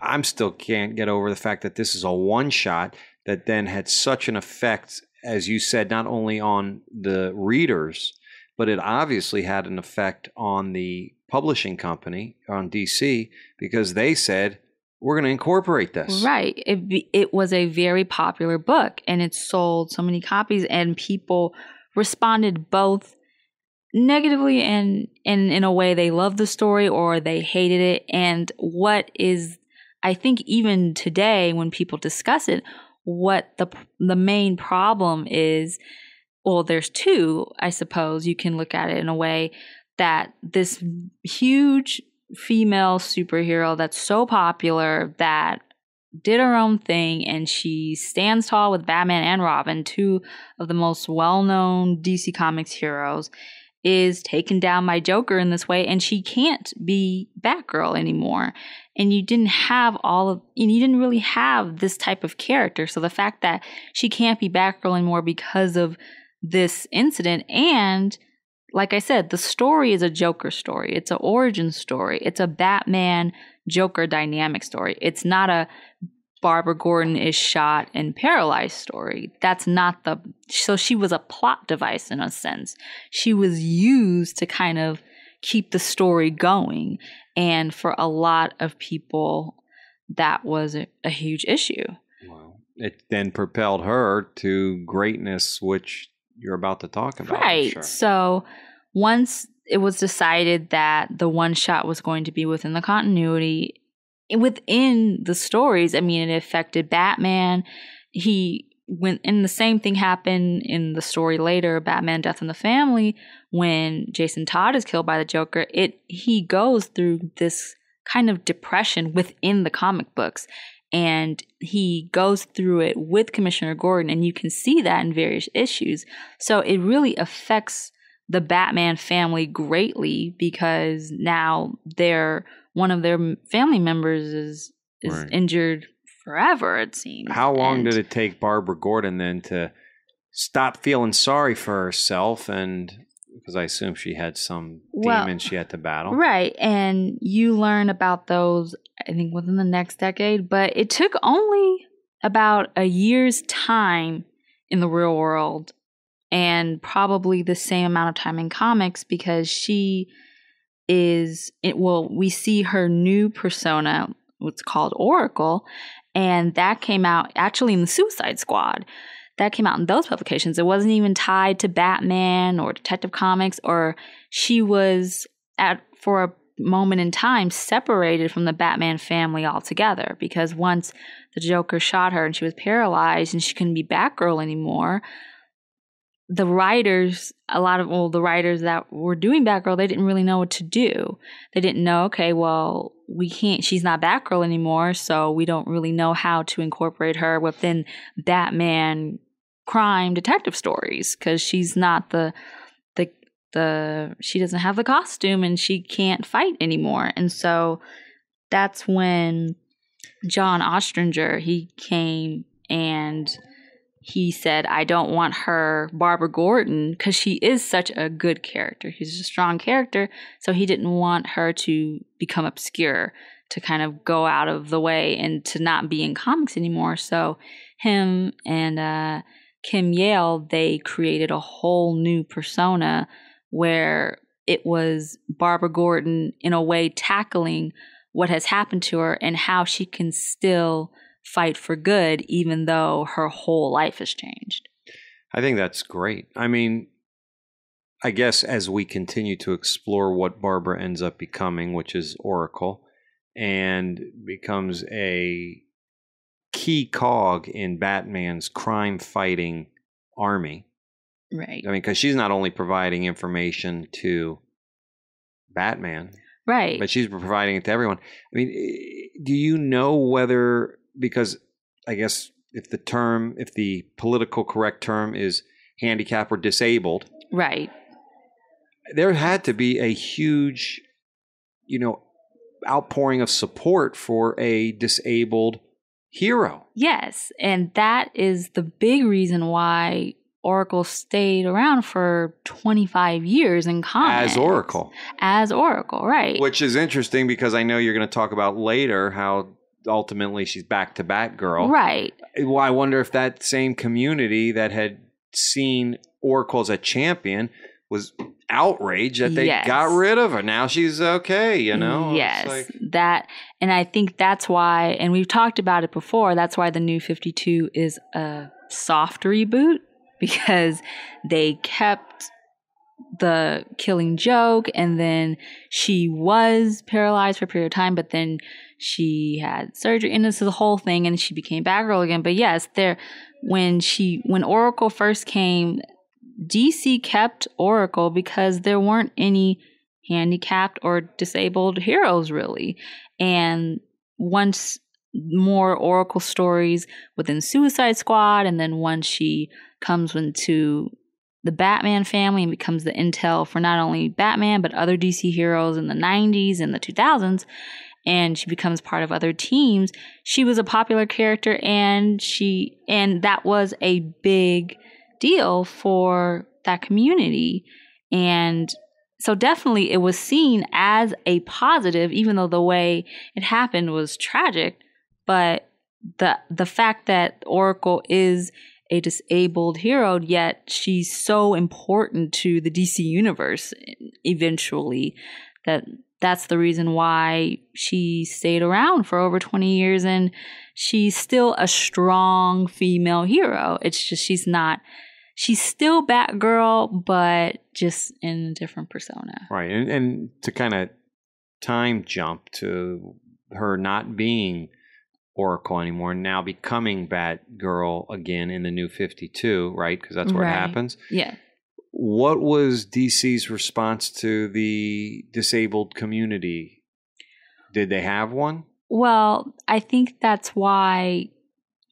[SPEAKER 1] I'm still can't get over the fact that this is a one-shot that then had such an effect, as you said, not only on the readers, but it obviously had an effect on the publishing company, on DC, because they said, we're going to incorporate this. Right.
[SPEAKER 2] It was a very popular book and it sold so many copies, and people responded both negatively and in a way they loved the story or they hated it. And what is, I think even today when people discuss it, what the main problem is, well, there's two, I suppose. You can look at it in a way that this huge female superhero that's so popular that did her own thing, and she stands tall with Batman and Robin, two of the most well-known DC Comics heroes, is taken down by Joker in this way, and she can't be Batgirl anymore. And you didn't really have this type of character. So the fact that she can't be Batgirl anymore because of this incident, and like I said, the story is a Joker story. It's an origin story. It's a Batman-Joker dynamic story. It's not a Barbara Gordon is shot and paralyzed story. That's not so she was a plot device in a sense. She was used to kind of keep the story going. And for a lot of people, that was a huge issue.
[SPEAKER 1] Wow. It then propelled her to greatness, which you're about to talk about.
[SPEAKER 2] Right.
[SPEAKER 1] Sure.
[SPEAKER 2] So once it was decided that the one shot was going to be within the continuity, within the stories, it affected Batman. And the same thing happened in the story later, Batman Death in the Family, when Jason Todd is killed by the Joker. He goes through this kind of depression within the comic books, and he goes through it with Commissioner Gordon, and you can see that in various issues. So it really affects the Batman family greatly, because now one of their family members is right. Injured forever, it seems.
[SPEAKER 1] How long did it take Barbara Gordon then to stop feeling sorry for herself? And because I assume she had some demons she had to battle. Right. And you learn about those, I think, within the next decade. But it took only about a year's time in the real world, and probably the same amount of time in comics, because she
[SPEAKER 2] we see her new persona, what's called Oracle, and that came out actually in the Suicide Squad. That came out in those publications. It wasn't even tied to Batman or Detective Comics, or she was for a moment in time separated from the Batman family altogether, because once the Joker shot her and she was paralyzed and she couldn't be Batgirl anymore, the writers that were doing Batgirl, they didn't really know what to do. They didn't know, okay, well, she's not Batgirl anymore, so we don't really know how to incorporate her within Batman crime detective stories, because she's not she doesn't have the costume and she can't fight anymore. And so that's when John Ostrander, he came and he said, I don't want her Barbara Gordon, because she is such a good character. She's a strong character. So he didn't want her to become obscure, to kind of go out of the way and to not be in comics anymore. So him and Kim Yale, they created a whole new persona where it was Barbara Gordon in a way tackling what has happened to her and how she can still fight for good, even though her whole life has changed.
[SPEAKER 1] I think that's great. I mean, I guess as we continue to explore what Barbara ends up becoming, which is Oracle, and becomes a key cog in Batman's crime-fighting army.
[SPEAKER 2] Right.
[SPEAKER 1] I mean, because she's not only providing information to Batman,
[SPEAKER 2] right,
[SPEAKER 1] but she's providing it to everyone. I mean, do you know whether, because I guess if the political correct term is handicapped or disabled,
[SPEAKER 2] right,
[SPEAKER 1] there had to be a huge, outpouring of support for a disabled hero.
[SPEAKER 2] Yes, and that is the big reason why Oracle stayed around for 25 years in comics. As Oracle, right.
[SPEAKER 1] Which is interesting, because I know you're going to talk about later how ultimately she's back to Batgirl.
[SPEAKER 2] Right.
[SPEAKER 1] Well, I wonder if that same community that had seen Oracle as a champion was outraged that they got rid of her. Now she's okay,
[SPEAKER 2] Yes, and I think that's why, and we've talked about it before, that's why the New 52 is a soft reboot, because they kept the Killing Joke, and then she was paralyzed for a period of time, but then she had surgery, and this is the whole thing, and she became Batgirl again. But yes, when Oracle first came, DC kept Oracle because there weren't any handicapped or disabled heroes, really. And once more Oracle stories within Suicide Squad, and then once she comes into the Batman family and becomes the intel for not only Batman but other DC heroes in the 90s and the 2000s, and she becomes part of other teams, she was a popular character, and that was a big deal for that community. And so definitely it was seen as a positive, even though the way it happened was tragic. But the fact that Oracle is a disabled hero, yet she's so important to the DC universe eventually, that's the reason why she stayed around for over 20 years, and she's still a strong female hero. It's just she's still Batgirl, but just in a different persona.
[SPEAKER 1] Right. And to kind of time jump to her not being Oracle anymore, now becoming Batgirl again in the New 52, right? Because that's where it happens.
[SPEAKER 2] Yeah.
[SPEAKER 1] What was DC's response to the disabled community? Did they have one?
[SPEAKER 2] Well, I think that's why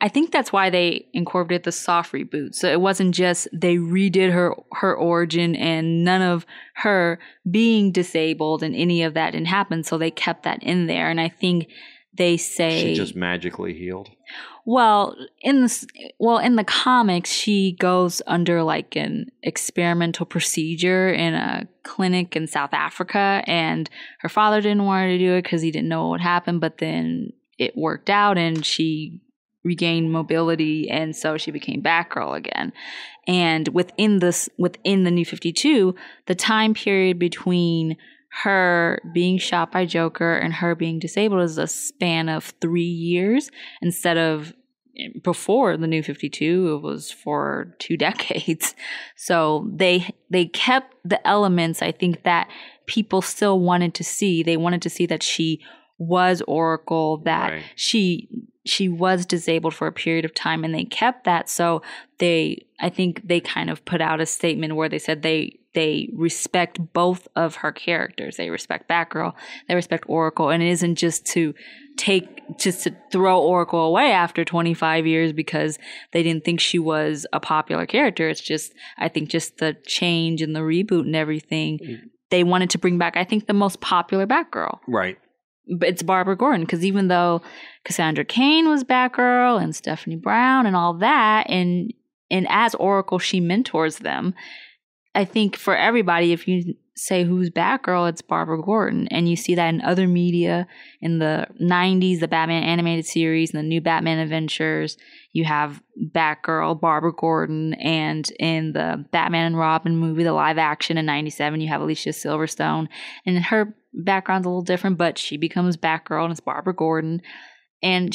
[SPEAKER 2] they incorporated the soft reboot. So it wasn't just they redid her origin and none of her being disabled and any of that didn't happen. So they kept that in there. And I think they say
[SPEAKER 1] she just magically healed.
[SPEAKER 2] Well, in the comics, she goes under like an experimental procedure in a clinic in South Africa, and her father didn't want her to do it because he didn't know what would happen. But then it worked out, and she regained mobility, and so she became Batgirl again. And within the New 52, the time period between her being shot by Joker and her being disabled is a span of 3 years instead of before the New 52, it was for 2 decades. So they kept the elements, I think, that people still wanted to see. They wanted to see that she was Oracle, that she was disabled for a period of time, and they kept that. So I think they kind of put out a statement where they said they respect both of her characters. They respect Batgirl, they respect Oracle, and it isn't just to throw Oracle away after 25 years because they didn't think she was a popular character. It's just, I think, just the change and the reboot and everything. They wanted to bring back, I think, the most popular Batgirl.
[SPEAKER 1] Right.
[SPEAKER 2] But it's Barbara Gordon, because even though Cassandra Cain was Batgirl and Stephanie Brown and all that, and as Oracle, she mentors them. I think for everybody, if you say who's Batgirl, it's Barbara Gordon. And you see that in other media. In the 90s, the Batman animated series and the new Batman Adventures, you have Batgirl, Barbara Gordon. And in the Batman and Robin movie, the live action in 97, you have Alicia Silverstone. And her background's a little different, but she becomes Batgirl and it's Barbara Gordon. And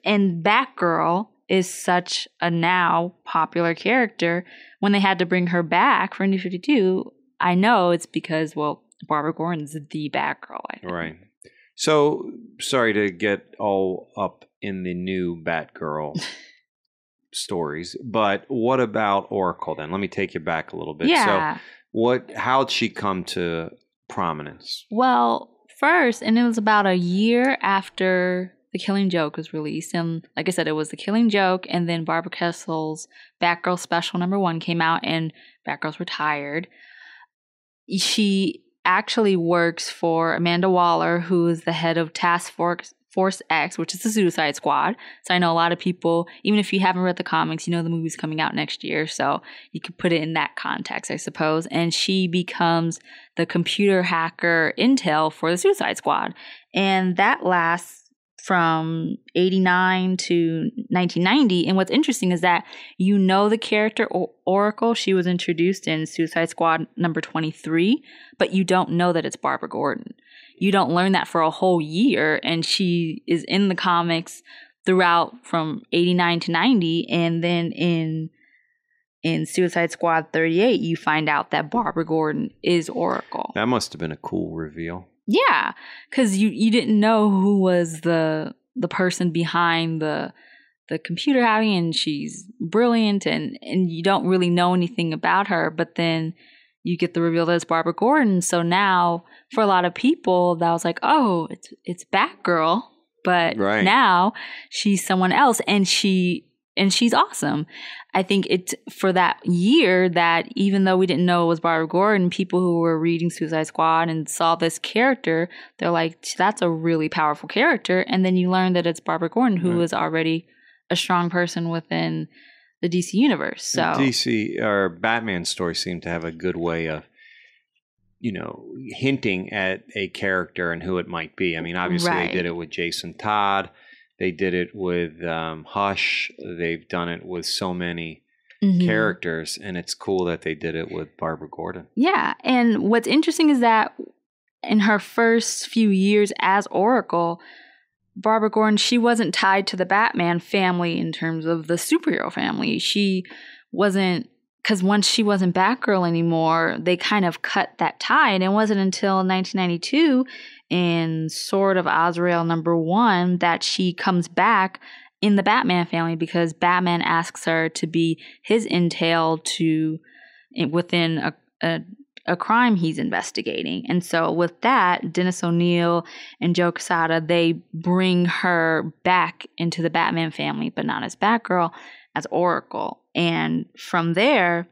[SPEAKER 2] Batgirl is such a now popular character. When they had to bring her back for New 52, I know it's because, well, Barbara Gordon's the Batgirl.
[SPEAKER 1] Right. So, sorry to get all up in the new Batgirl stories, but what about Oracle then? Let me take you back a little bit.
[SPEAKER 2] Yeah.
[SPEAKER 1] So, how'd she come to prominence?
[SPEAKER 2] Well, first, and it was about a year after The Killing Joke was released. And like I said, it was The Killing Joke, and then Barbara Kessel's Batgirl Special #1 came out, and Batgirl's retired. She actually works for Amanda Waller, who is the head of Task Force X, which is the Suicide Squad. So I know a lot of people, even if you haven't read the comics, you know the movie's coming out next year. So you could put it in that context, I suppose. And she becomes the computer hacker intel for the Suicide Squad. And that lasts from 89 to 1990. And what's interesting is that you know the character Oracle, she was introduced in Suicide Squad #23, but you don't know that it's Barbara Gordon. You don't learn that for a whole year, and she is in the comics throughout from 89 to 90, and then in Suicide Squad 38, you find out that Barbara Gordon is Oracle.
[SPEAKER 1] That must have been a cool reveal.
[SPEAKER 2] Yeah, because you didn't know who was the person behind the computer hacking, and she's brilliant, and you don't really know anything about her, but then you get the reveal that it's Barbara Gordon. So now, for a lot of people, that was like, oh, it's Batgirl, but now she's someone else, and she's awesome. I think it's for that year that even though we didn't know it was Barbara Gordon, people who were reading Suicide Squad and saw this character, they're like, that's a really powerful character. And then you learn that it's Barbara Gordon, who is already a strong person within the DC universe. So
[SPEAKER 1] DC or Batman stories seem to have a good way of, hinting at a character and who it might be. I mean, obviously they did it with Jason Todd. They did it with Hush. They've done it with so many characters, and it's cool that they did it with Barbara Gordon. Yeah,
[SPEAKER 2] and what's interesting is that in her first few years as Oracle, Barbara Gordon, she wasn't tied to the Batman family in terms of the superhero family. She wasn't, because once she wasn't Batgirl anymore, they kind of cut that tie, and it wasn't until 1992 in Sword of Azrael #1 that she comes back in the Batman family, because Batman asks her to be his intel within a crime he's investigating. And so with that, Dennis O'Neil and Joe Quesada, they bring her back into the Batman family, but not as Batgirl, as Oracle. And from there,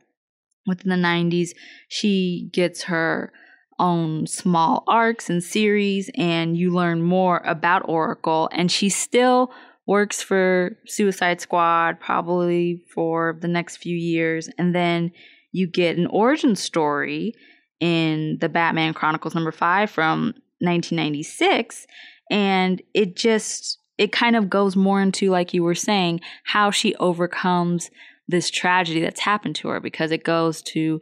[SPEAKER 2] within the 90s, she gets her own small arcs and series, and you learn more about Oracle. And she still works for Suicide Squad probably for the next few years. And then you get an origin story in the Batman Chronicles #5 from 1996. And it kind of goes more into, like you were saying, how she overcomes this tragedy that's happened to her, because it goes to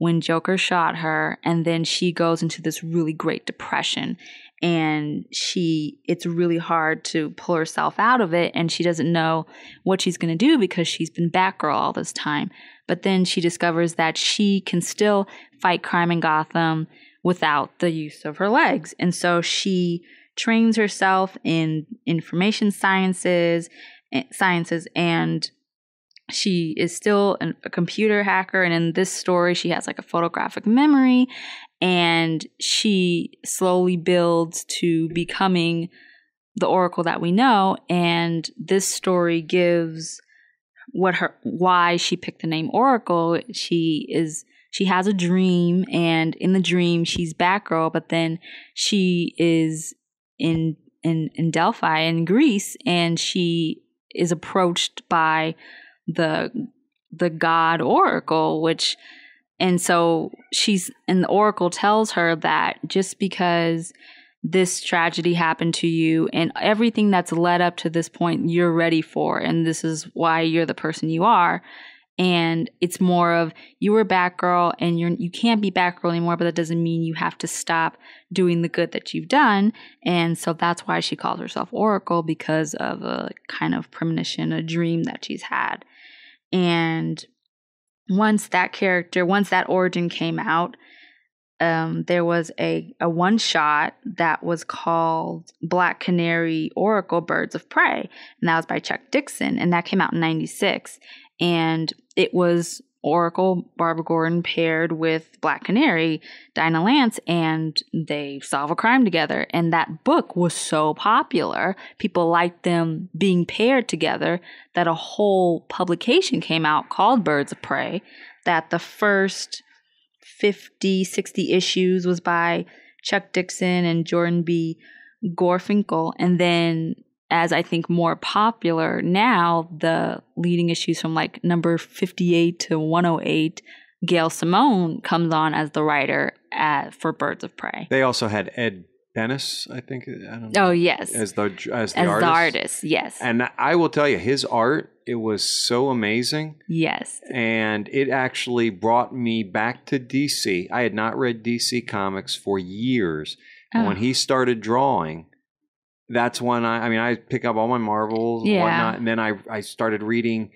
[SPEAKER 2] when Joker shot her, and then she goes into this really great depression, and it's really hard to pull herself out of it, and she doesn't know what she's going to do because she's been Batgirl all this time. But then she discovers that she can still fight crime in Gotham without the use of her legs. And so she trains herself in information sciences, and she is still a computer hacker. And in this story, she has like a photographic memory, and she slowly builds to becoming the Oracle that we know. And this story gives why she picked the name Oracle. She has a dream, and in the dream she's Batgirl, but then she is in Delphi in Greece, and she is approached by the god Oracle, and so the Oracle tells her that just because this tragedy happened to you and everything that's led up to this point you're ready for, and this is why you're the person you are. And it's more of, you were Batgirl and you can't be Batgirl anymore, but that doesn't mean you have to stop doing the good that you've done. And so that's why she calls herself Oracle, because of a kind of premonition, a dream that she's had. And once that origin came out, there was a one shot that was called Black Canary Oracle Birds of Prey, and that was by Chuck Dixon, and that came out in 96. And it was Oracle, Barbara Gordon, paired with Black Canary, Dinah Lance, and they solve a crime together. And that book was so popular, people liked them being paired together, that a whole publication came out called Birds of Prey, that the first 50, 60 issues was by Chuck Dixon and Jordan B. Gorfinkel. And then, as I think more popular now, the leading issues from like number 58 to 108, Gail Simone comes on as the writer for Birds of Prey.
[SPEAKER 1] They also had Ed Benes, I think. I don't know.
[SPEAKER 2] Oh, yes.
[SPEAKER 1] As the artist.
[SPEAKER 2] The artist, yes.
[SPEAKER 1] And I will tell you, his art, it was so amazing.
[SPEAKER 2] Yes.
[SPEAKER 1] And it actually brought me back to DC. I had not read DC Comics for years. And when he started drawing, that's when I pick up all my Marvels and whatnot. And then I started reading,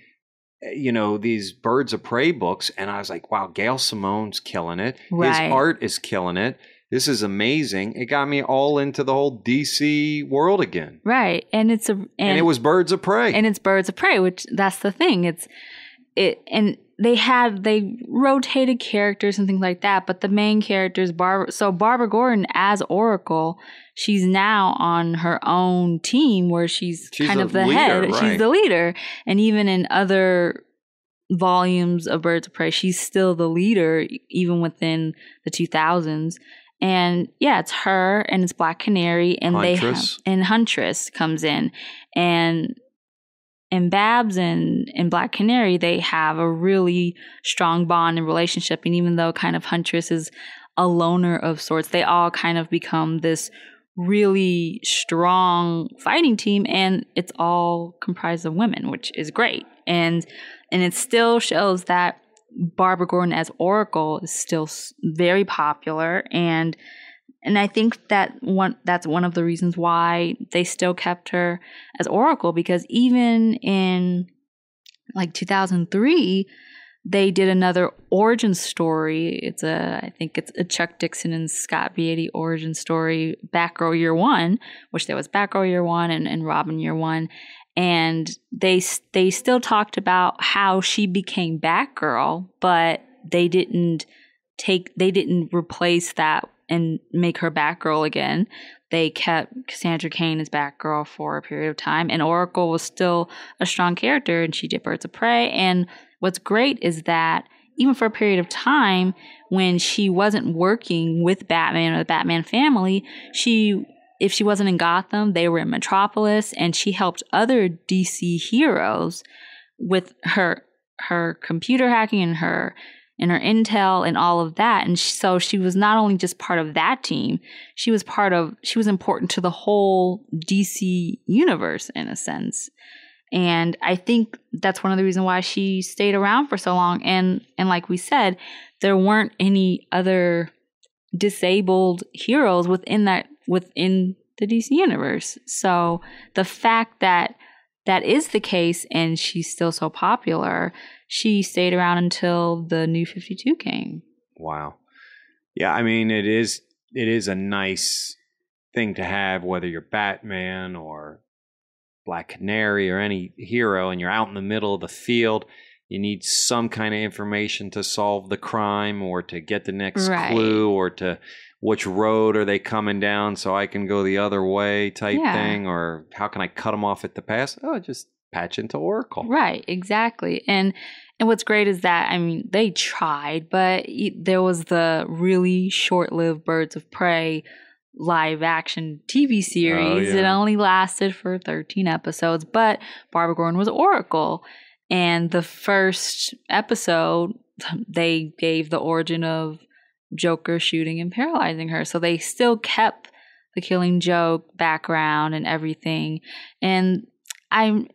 [SPEAKER 1] these Birds of Prey books. And I was like, wow, Gail Simone's killing it.
[SPEAKER 2] Right.
[SPEAKER 1] His art is killing it. This is amazing. It got me all into the whole DC world again.
[SPEAKER 2] Right. And it was
[SPEAKER 1] Birds of Prey.
[SPEAKER 2] And it's Birds of Prey, which that's the thing. And they rotated characters and things like that, but the main characters, Barbara Gordon as Oracle, she's now on her own team where she's kind of the leader, head. Right. She's the leader. And even in other volumes of Birds of Prey, she's still the leader, even within the 2000s. And yeah, it's her and it's Black Canary, and Huntress comes in, and Babs and Black Canary, they have a really strong bond and relationship. And even though kind of Huntress is a loner of sorts, they all kind of become this really strong fighting team, and it's all comprised of women, which is great. And it still shows that Barbara Gordon as Oracle is still very popular, and I think that's one of the reasons why they still kept her as Oracle, because even in like 2003, they did another origin story. I think it's a Chuck Dixon and Scott Beatty origin story, Batgirl Year One, which there was Batgirl Year One and Robin Year One. And they still talked about how she became Batgirl, but they didn't replace that and make her Batgirl again. They kept Cassandra Cain as Batgirl for a period of time, and Oracle was still a strong character, and she did Birds of Prey. And what's great is that even for a period of time when she wasn't working with Batman or the Batman family, if she wasn't in Gotham, they were in Metropolis, and she helped other DC heroes with her computer hacking and her intel and all of that. And so she was not only just part of that team, she was important to the whole DC universe in a sense. And I think that's one of the reasons why she stayed around for so long. And like we said, there weren't any other disabled heroes within the DC universe. So the fact that is the case and she's still so popular, she stayed around until the New 52 came.
[SPEAKER 1] Wow. Yeah, I mean, it is a nice thing to have, whether you're Batman or Black Canary or any hero, and you're out in the middle of the field. You need some kind of information to solve the crime or to get the next clue or to which road are they coming down so I can go the other way type thing, or how can I cut them off at the pass? Oh, just patch into Oracle.
[SPEAKER 2] Right, exactly. And what's great is that, I mean, they tried, but there was the really short-lived Birds of Prey live action TV series. It only lasted for 13 episodes, but Barbara Gordon was Oracle. And the first episode, they gave the origin of Joker shooting and paralyzing her. So they still kept the Killing Joke background and everything. And I'm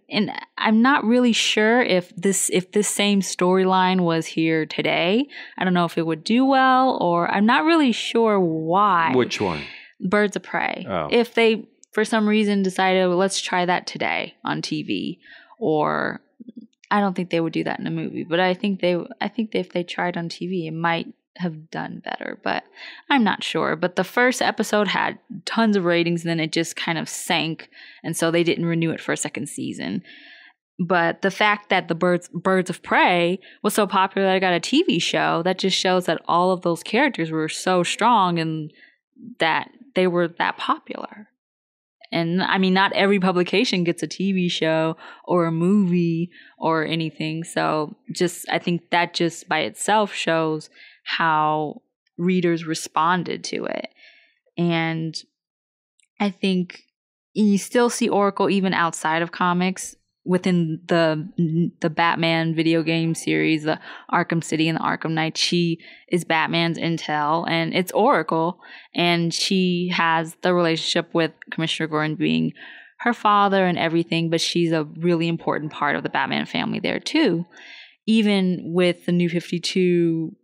[SPEAKER 2] not really sure if this same storyline was here today. I don't know if it would do well, or I'm not really sure why.
[SPEAKER 1] Which one?
[SPEAKER 2] Birds of Prey.
[SPEAKER 1] Oh.
[SPEAKER 2] If they, for some reason, decided, well, let's try that today on TV, or I don't think they would do that in a movie, but I think if they tried on TV, it might have done better, but I'm not sure. But the first episode had tons of ratings, and then it just kind of sank, and so they didn't renew it for a second season. But the fact that the Birds of Prey was so popular that it got a TV show, that just shows that all of those characters were so strong and that they were that popular. And I mean, not every publication gets a TV show or a movie or anything. So I think that just by itself shows how readers responded to it. And I think you still see Oracle even outside of comics. Within the Batman video game series, the Arkham City and the Arkham Knight, she is Batman's intel, and it's Oracle, and she has the relationship with Commissioner Gordon being her father and everything, but she's a really important part of the Batman family there too. Even with the New 52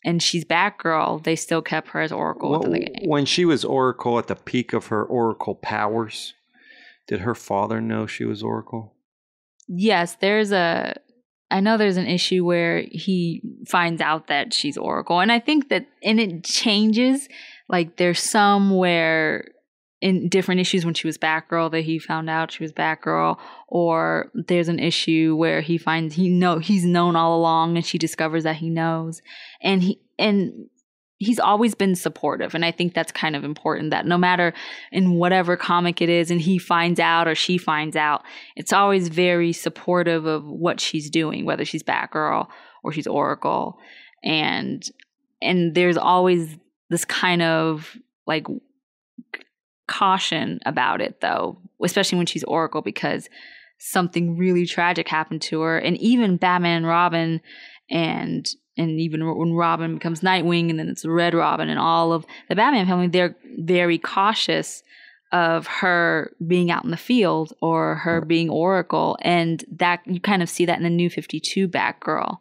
[SPEAKER 2] and she's Batgirl, they still kept her as Oracle within the game.
[SPEAKER 1] When she was Oracle at the peak of her Oracle powers, did her father know she was Oracle?
[SPEAKER 2] Yes, I know there's an issue where he finds out that she's Oracle. And I think that, and it changes, like there's some where in different issues when she was Batgirl that he found out she was Batgirl, or there's an issue where he finds he's known all along and she discovers that he knows. And he's always been supportive, and I think that's kind of important, that no matter in whatever comic it is and he finds out or she finds out, it's always very supportive of what she's doing, whether she's Batgirl or she's Oracle. And there's always this kind of like caution about it, though, especially when she's Oracle, because something really tragic happened to her. And even Batman and Robin, and even when Robin becomes Nightwing, and then it's Red Robin and all of the Batman family, they're very cautious of her being out in the field or her being Oracle. And that you kind of see that in the New 52 Batgirl,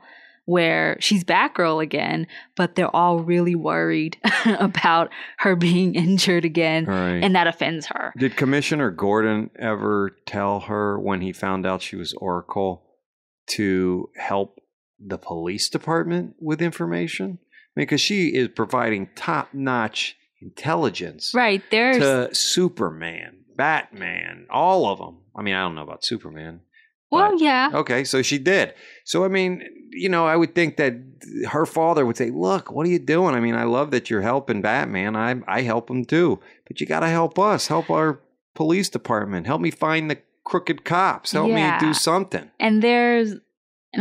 [SPEAKER 2] where she's Batgirl again, but they're all really worried about her being injured again,
[SPEAKER 1] right.
[SPEAKER 2] And that offends her.
[SPEAKER 1] Did Commissioner Gordon ever tell her when he found out she was Oracle to help the police department with information? Because she is providing top-notch intelligence,
[SPEAKER 2] right? There's
[SPEAKER 1] to Superman, Batman, all of them. I mean, I don't know about Superman.
[SPEAKER 2] Well, yeah.
[SPEAKER 1] Okay, so she did. So, I mean, I would think that her father would say, look, what are you doing? I mean, I love that you're helping Batman. I help him too. But you got to help us. Help our police department. Help me find the crooked cops. Help me do something.
[SPEAKER 2] And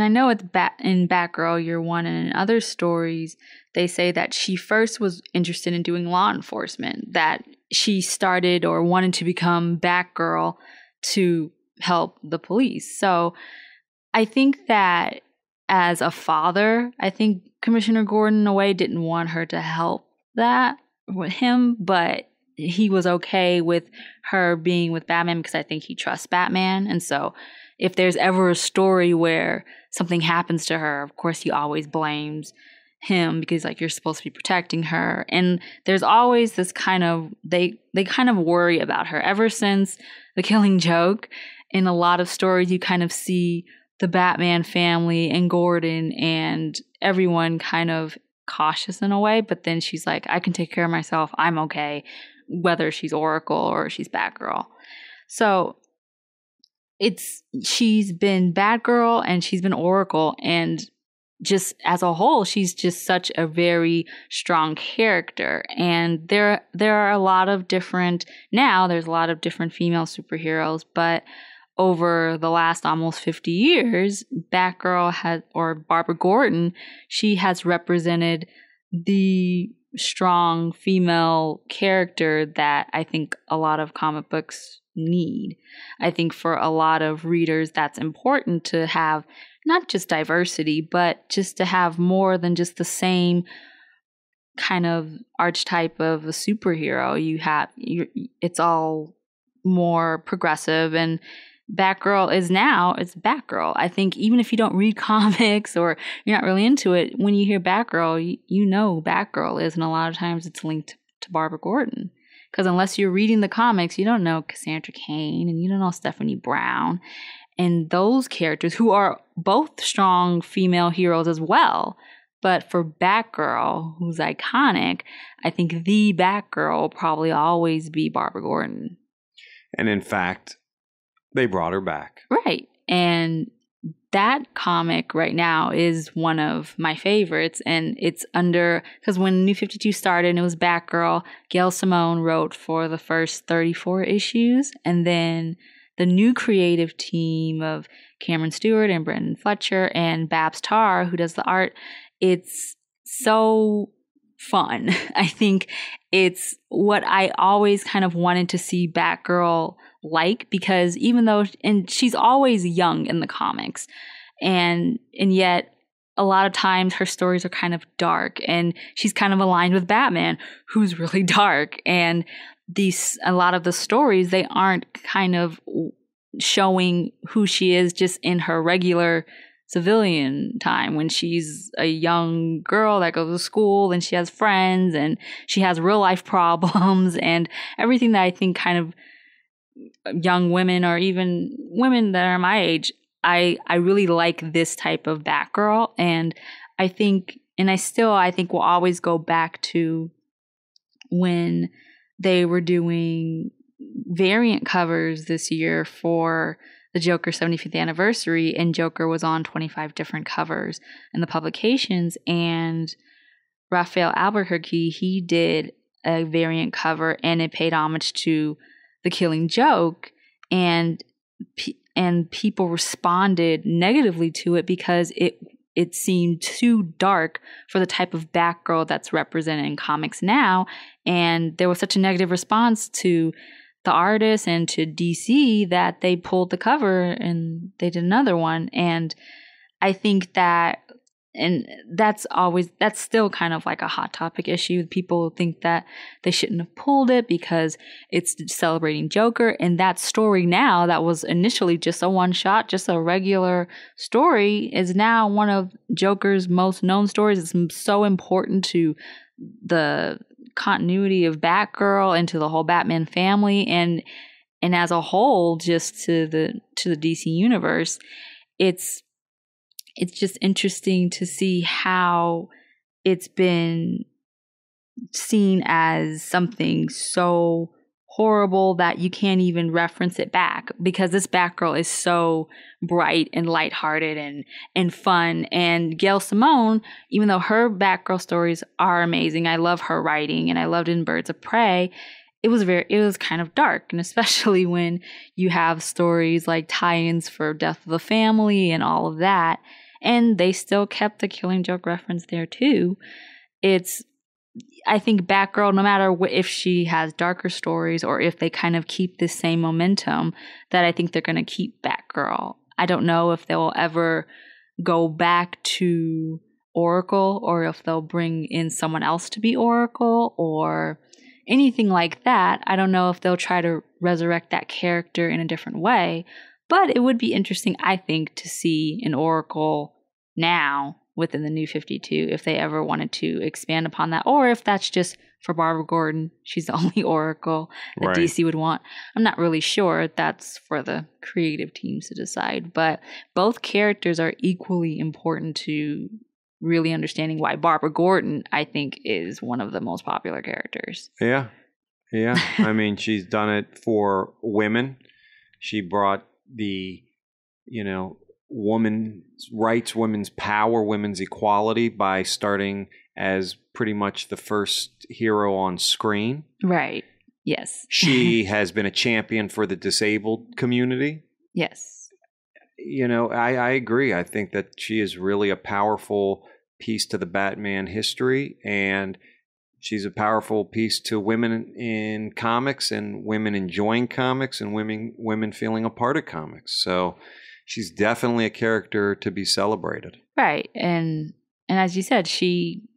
[SPEAKER 2] I know it's in Batgirl Year One, and in other stories, they say that she first was interested in doing law enforcement, that she started or wanted to become Batgirl to help the police. So I think that as a father, I think Commissioner Gordon in a way didn't want her to help that with him, but he was okay with her being with Batman because I think he trusts Batman. And so if there's ever a story where something happens to her, of course he always blames him because like you're supposed to be protecting her. And there's always this kind of they kind of worry about her ever since The Killing Joke. In a lot of stories you kind of see the Batman family and Gordon and everyone kind of cautious in a way, but then she's like, I can take care of myself, I'm okay, whether she's Oracle or she's Batgirl. So she's been Batgirl and she's been Oracle, and just as a whole she's just such a very strong character. And there are a lot of different there's a lot of different female superheroes, but over the last almost 50 years, Batgirl or Barbara Gordon, she has represented the strong female character that I think a lot of comic books need. I think for a lot of readers, that's important to have not just diversity, but just to have more than just the same kind of archetype of a superhero. It's all more progressive, and Batgirl it's Batgirl. I think even if you don't read comics or you're not really into it, when you hear Batgirl, you know Batgirl is, and a lot of times it's linked to Barbara Gordon. Because unless you're reading the comics, you don't know Cassandra Cain and you don't know Stephanie Brown and those characters who are both strong female heroes as well. But for Batgirl, who's iconic, I think the Batgirl will probably always be Barbara Gordon.
[SPEAKER 1] And in fact, they brought her back.
[SPEAKER 2] Right. And that comic right now is one of my favorites. And it's because when New 52 started and it was Batgirl, Gail Simone wrote for the first 34 issues. And then the new creative team of Cameron Stewart and Brendan Fletcher and Babs Tarr, who does the art, it's so fun. I think it's what I always kind of wanted to see Batgirl like, because even though she's always young in the comics, and yet a lot of times her stories are kind of dark, and she's kind of aligned with Batman, who's really dark. And a lot of the stories, they aren't kind of showing who she is just in her regular civilian time, when she's a young girl that goes to school and she has friends and she has real life problems and everything that I think kind of young women or even women that are my age, I really like this type of Batgirl. And I think we'll always go back to when they were doing variant covers this year for the Joker 75th anniversary, and Joker was on 25 different covers in the publications. And Raphael Albuquerque, he did a variant cover, and it paid homage to The Killing Joke, and people responded negatively to it because it seemed too dark for the type of Batgirl that's represented in comics now. And there was such a negative response to the artist and to DC that they pulled the cover and they did another one. And I think that's still kind of like a hot topic issue. People think that they shouldn't have pulled it because it's celebrating Joker. And that story now, that was initially just a one shot, just a regular story, is now one of Joker's most known stories. It's so important to the continuity of Batgirl and to the whole Batman family, and as a whole, just to the DC universe. It's just interesting to see how it's been seen as something so horrible that you can't even reference it back, because this Batgirl is so bright and lighthearted and fun. And Gail Simone, even though her Batgirl stories are amazing, I love her writing and I loved in Birds of Prey, it was kind of dark. And especially when you have stories like tie-ins for Death of the Family and all of that, and they still kept the Killing Joke reference there too. I think Batgirl, no matter if she has darker stories or if they kind of keep the same momentum, that I think they're going to keep Batgirl. I don't know if they'll ever go back to Oracle or if they'll bring in someone else to be Oracle or anything like that. I don't know if they'll try to resurrect that character in a different way. But it would be interesting, I think, to see an Oracle now within the New 52 if they ever wanted to expand upon that, or if that's just for Barbara Gordon. She's the only Oracle that
[SPEAKER 1] Right.
[SPEAKER 2] DC would want. I'm not really sure. That's for the creative teams to decide. But both characters are equally important to really understanding why Barbara Gordon, I think, is one of the most popular characters.
[SPEAKER 1] Yeah. Yeah. I mean, she's done it for women. She brought the, women's rights, women's power, women's equality by starting as pretty much the first hero on screen.
[SPEAKER 2] Right. Yes.
[SPEAKER 1] She has been a champion for the disabled community.
[SPEAKER 2] Yes.
[SPEAKER 1] I agree. I think that she is really a powerful piece to the Batman history, and she's a powerful piece to women in comics and women enjoying comics and women feeling a part of comics. So she's definitely a character to be celebrated.
[SPEAKER 2] Right. And as you said, she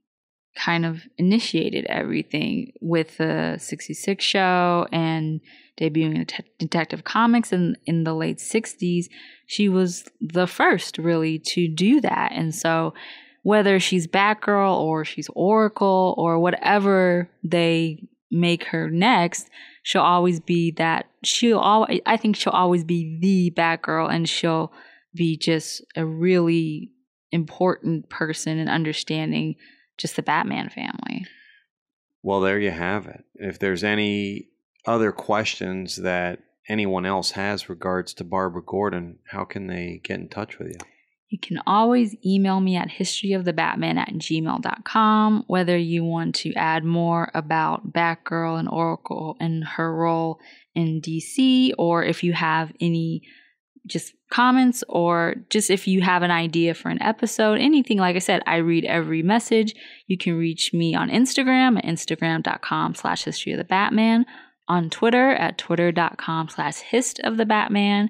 [SPEAKER 2] kind of initiated everything with the 66 show and debuting in Detective Comics in the late 60s. She was the first really to do that. And so whether she's Batgirl or she's Oracle or whatever they make her next, she'll always be that. I think she'll always be the Batgirl, and she'll be just a really important person in understanding just the Batman family.
[SPEAKER 1] Well, there you have it. If there's any other questions that anyone else has regards to Barbara Gordon, how can they get in touch with you?
[SPEAKER 2] You can always email me at historyofthebatman@gmail.com, whether you want to add more about Batgirl and Oracle and her role in DC, or if you have any just comments, or just if you have an idea for an episode, anything. Like I said, I read every message. You can reach me on Instagram at instagram.com/historyofthebatman, on Twitter at twitter.com/histofthebatman,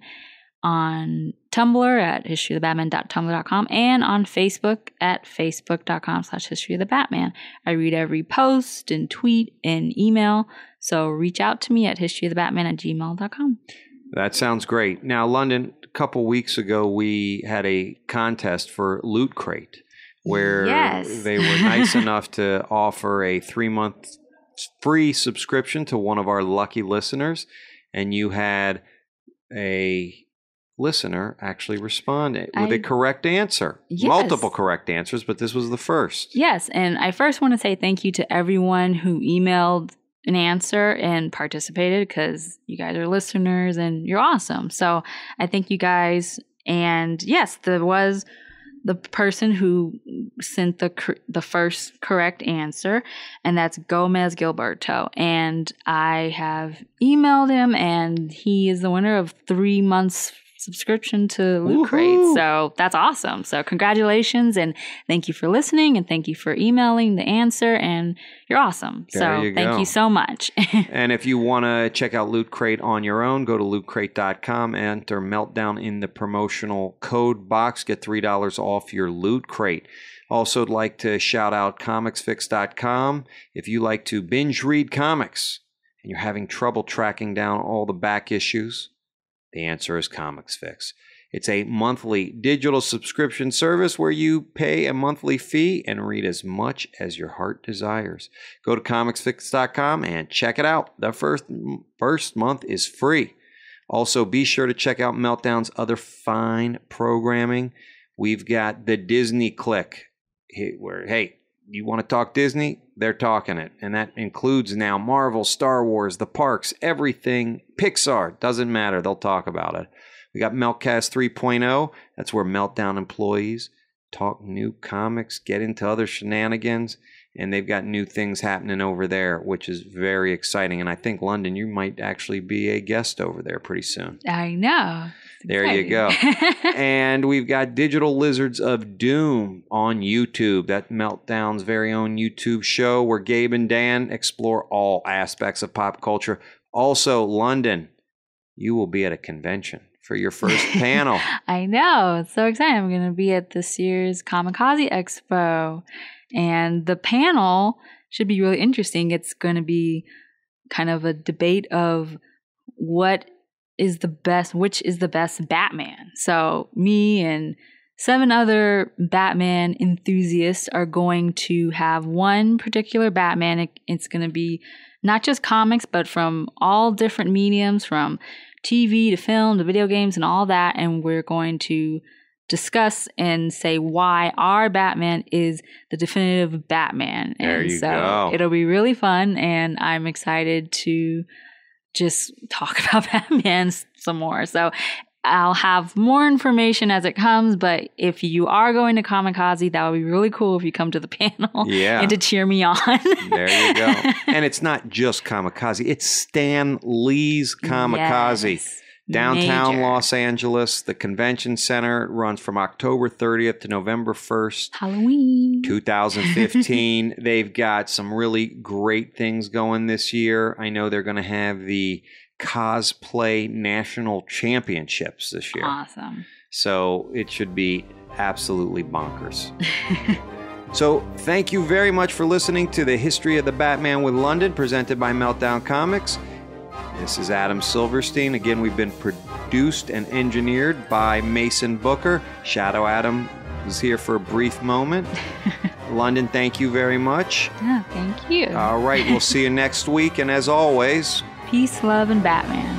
[SPEAKER 2] on Tumblr at historyofthebatman.tumblr.com, and on Facebook at facebook.com/historyofthebatman. I read every post and tweet and email, so reach out to me at historyofthebatman@gmail.com.
[SPEAKER 1] That sounds great. Now, Londyn, a couple weeks ago, we had a contest for Loot Crate where
[SPEAKER 2] Yes.
[SPEAKER 1] they were nice enough to offer a 3-month free subscription to one of our lucky listeners, and you had a listener actually respond with a correct answer.
[SPEAKER 2] Yes.
[SPEAKER 1] Multiple correct answers, but this was the first.
[SPEAKER 2] Yes, and I first want to say thank you to everyone who emailed an answer and participated, because you guys are listeners and you're awesome. So I thank you guys. And yes, there was the person who sent the first correct answer, and that's Gomez Gilberto. And I have emailed him, and he is the winner of 3 months subscription to Loot Crate. So that's awesome. So congratulations, and thank you for listening, and thank you for emailing the answer, and you're awesome.
[SPEAKER 1] There you
[SPEAKER 2] thank
[SPEAKER 1] go.
[SPEAKER 2] you so much.
[SPEAKER 1] And if you want to check out Loot Crate on your own, go to lootcrate.com, enter Meltdown in the promotional code box, get $3 off your Loot Crate. Also, I'd like to shout out comicsfix.com. If you like to binge read comics and you're having trouble tracking down all the back issues, the answer is Comics Fix. It's a monthly digital subscription service where you pay a monthly fee and read as much as your heart desires. Go to comicsfix.com and check it out. The first month is free. Also, be sure to check out Meltdown's other fine programming. We've got the Disney Click, where, hey, you want to talk Disney? They're talking it. And that includes now Marvel, Star Wars, the parks, everything. Pixar, doesn't matter. They'll talk about it. We got Meltcast 3.0. That's where Meltdown employees talk new comics, get into other shenanigans, and they've got new things happening over there, which is very exciting. And I think, Londyn, you might actually be a guest over there pretty soon.
[SPEAKER 2] I know.
[SPEAKER 1] There you go. And we've got Digital Lizards of Doom on YouTube. That Meltdown's very own YouTube show where Gabe and Dan explore all aspects of pop culture. Also, Londyn, you will be at a convention for your first panel.
[SPEAKER 2] I know. It's so exciting. I'm going to be at this year's Kamikaze Expo. And the panel should be really interesting. It's going to be kind of a debate of what is the best, which is the best Batman. So me and 7 other Batman enthusiasts are going to have one particular Batman. It's going to be not just comics, but from all different mediums, from TV to film to video games and all that. And we're going to discuss and say why our Batman is the definitive Batman.
[SPEAKER 1] There
[SPEAKER 2] and
[SPEAKER 1] you
[SPEAKER 2] so
[SPEAKER 1] go.
[SPEAKER 2] It'll be really fun, and I'm excited to just talk about Batman some more. So I'll have more information as it comes, but if you are going to Kamikaze, that would be really cool if you come to the panel and to cheer me on.
[SPEAKER 1] There you go. And it's not just Kamikaze, it's Stan Lee's Kamikaze.
[SPEAKER 2] Yes.
[SPEAKER 1] Downtown
[SPEAKER 2] Major.
[SPEAKER 1] Los Angeles, the convention center runs from October 30th to November 1st.
[SPEAKER 2] Halloween.
[SPEAKER 1] 2015. They've got some really great things going this year. I know they're going to have the Cosplay National Championships this year.
[SPEAKER 2] Awesome.
[SPEAKER 1] So it should be absolutely bonkers. So thank you very much for listening to the History of the Batman with London, presented by Meltdown Comics. This is Adam Silverstein. Again, we've been produced and engineered by Mason Booker. Shadow Adam was here for a brief moment. London, thank you very much.
[SPEAKER 2] Yeah, thank you.
[SPEAKER 1] All right, we'll see you next week. And as always,
[SPEAKER 2] Peace, love, and Batman.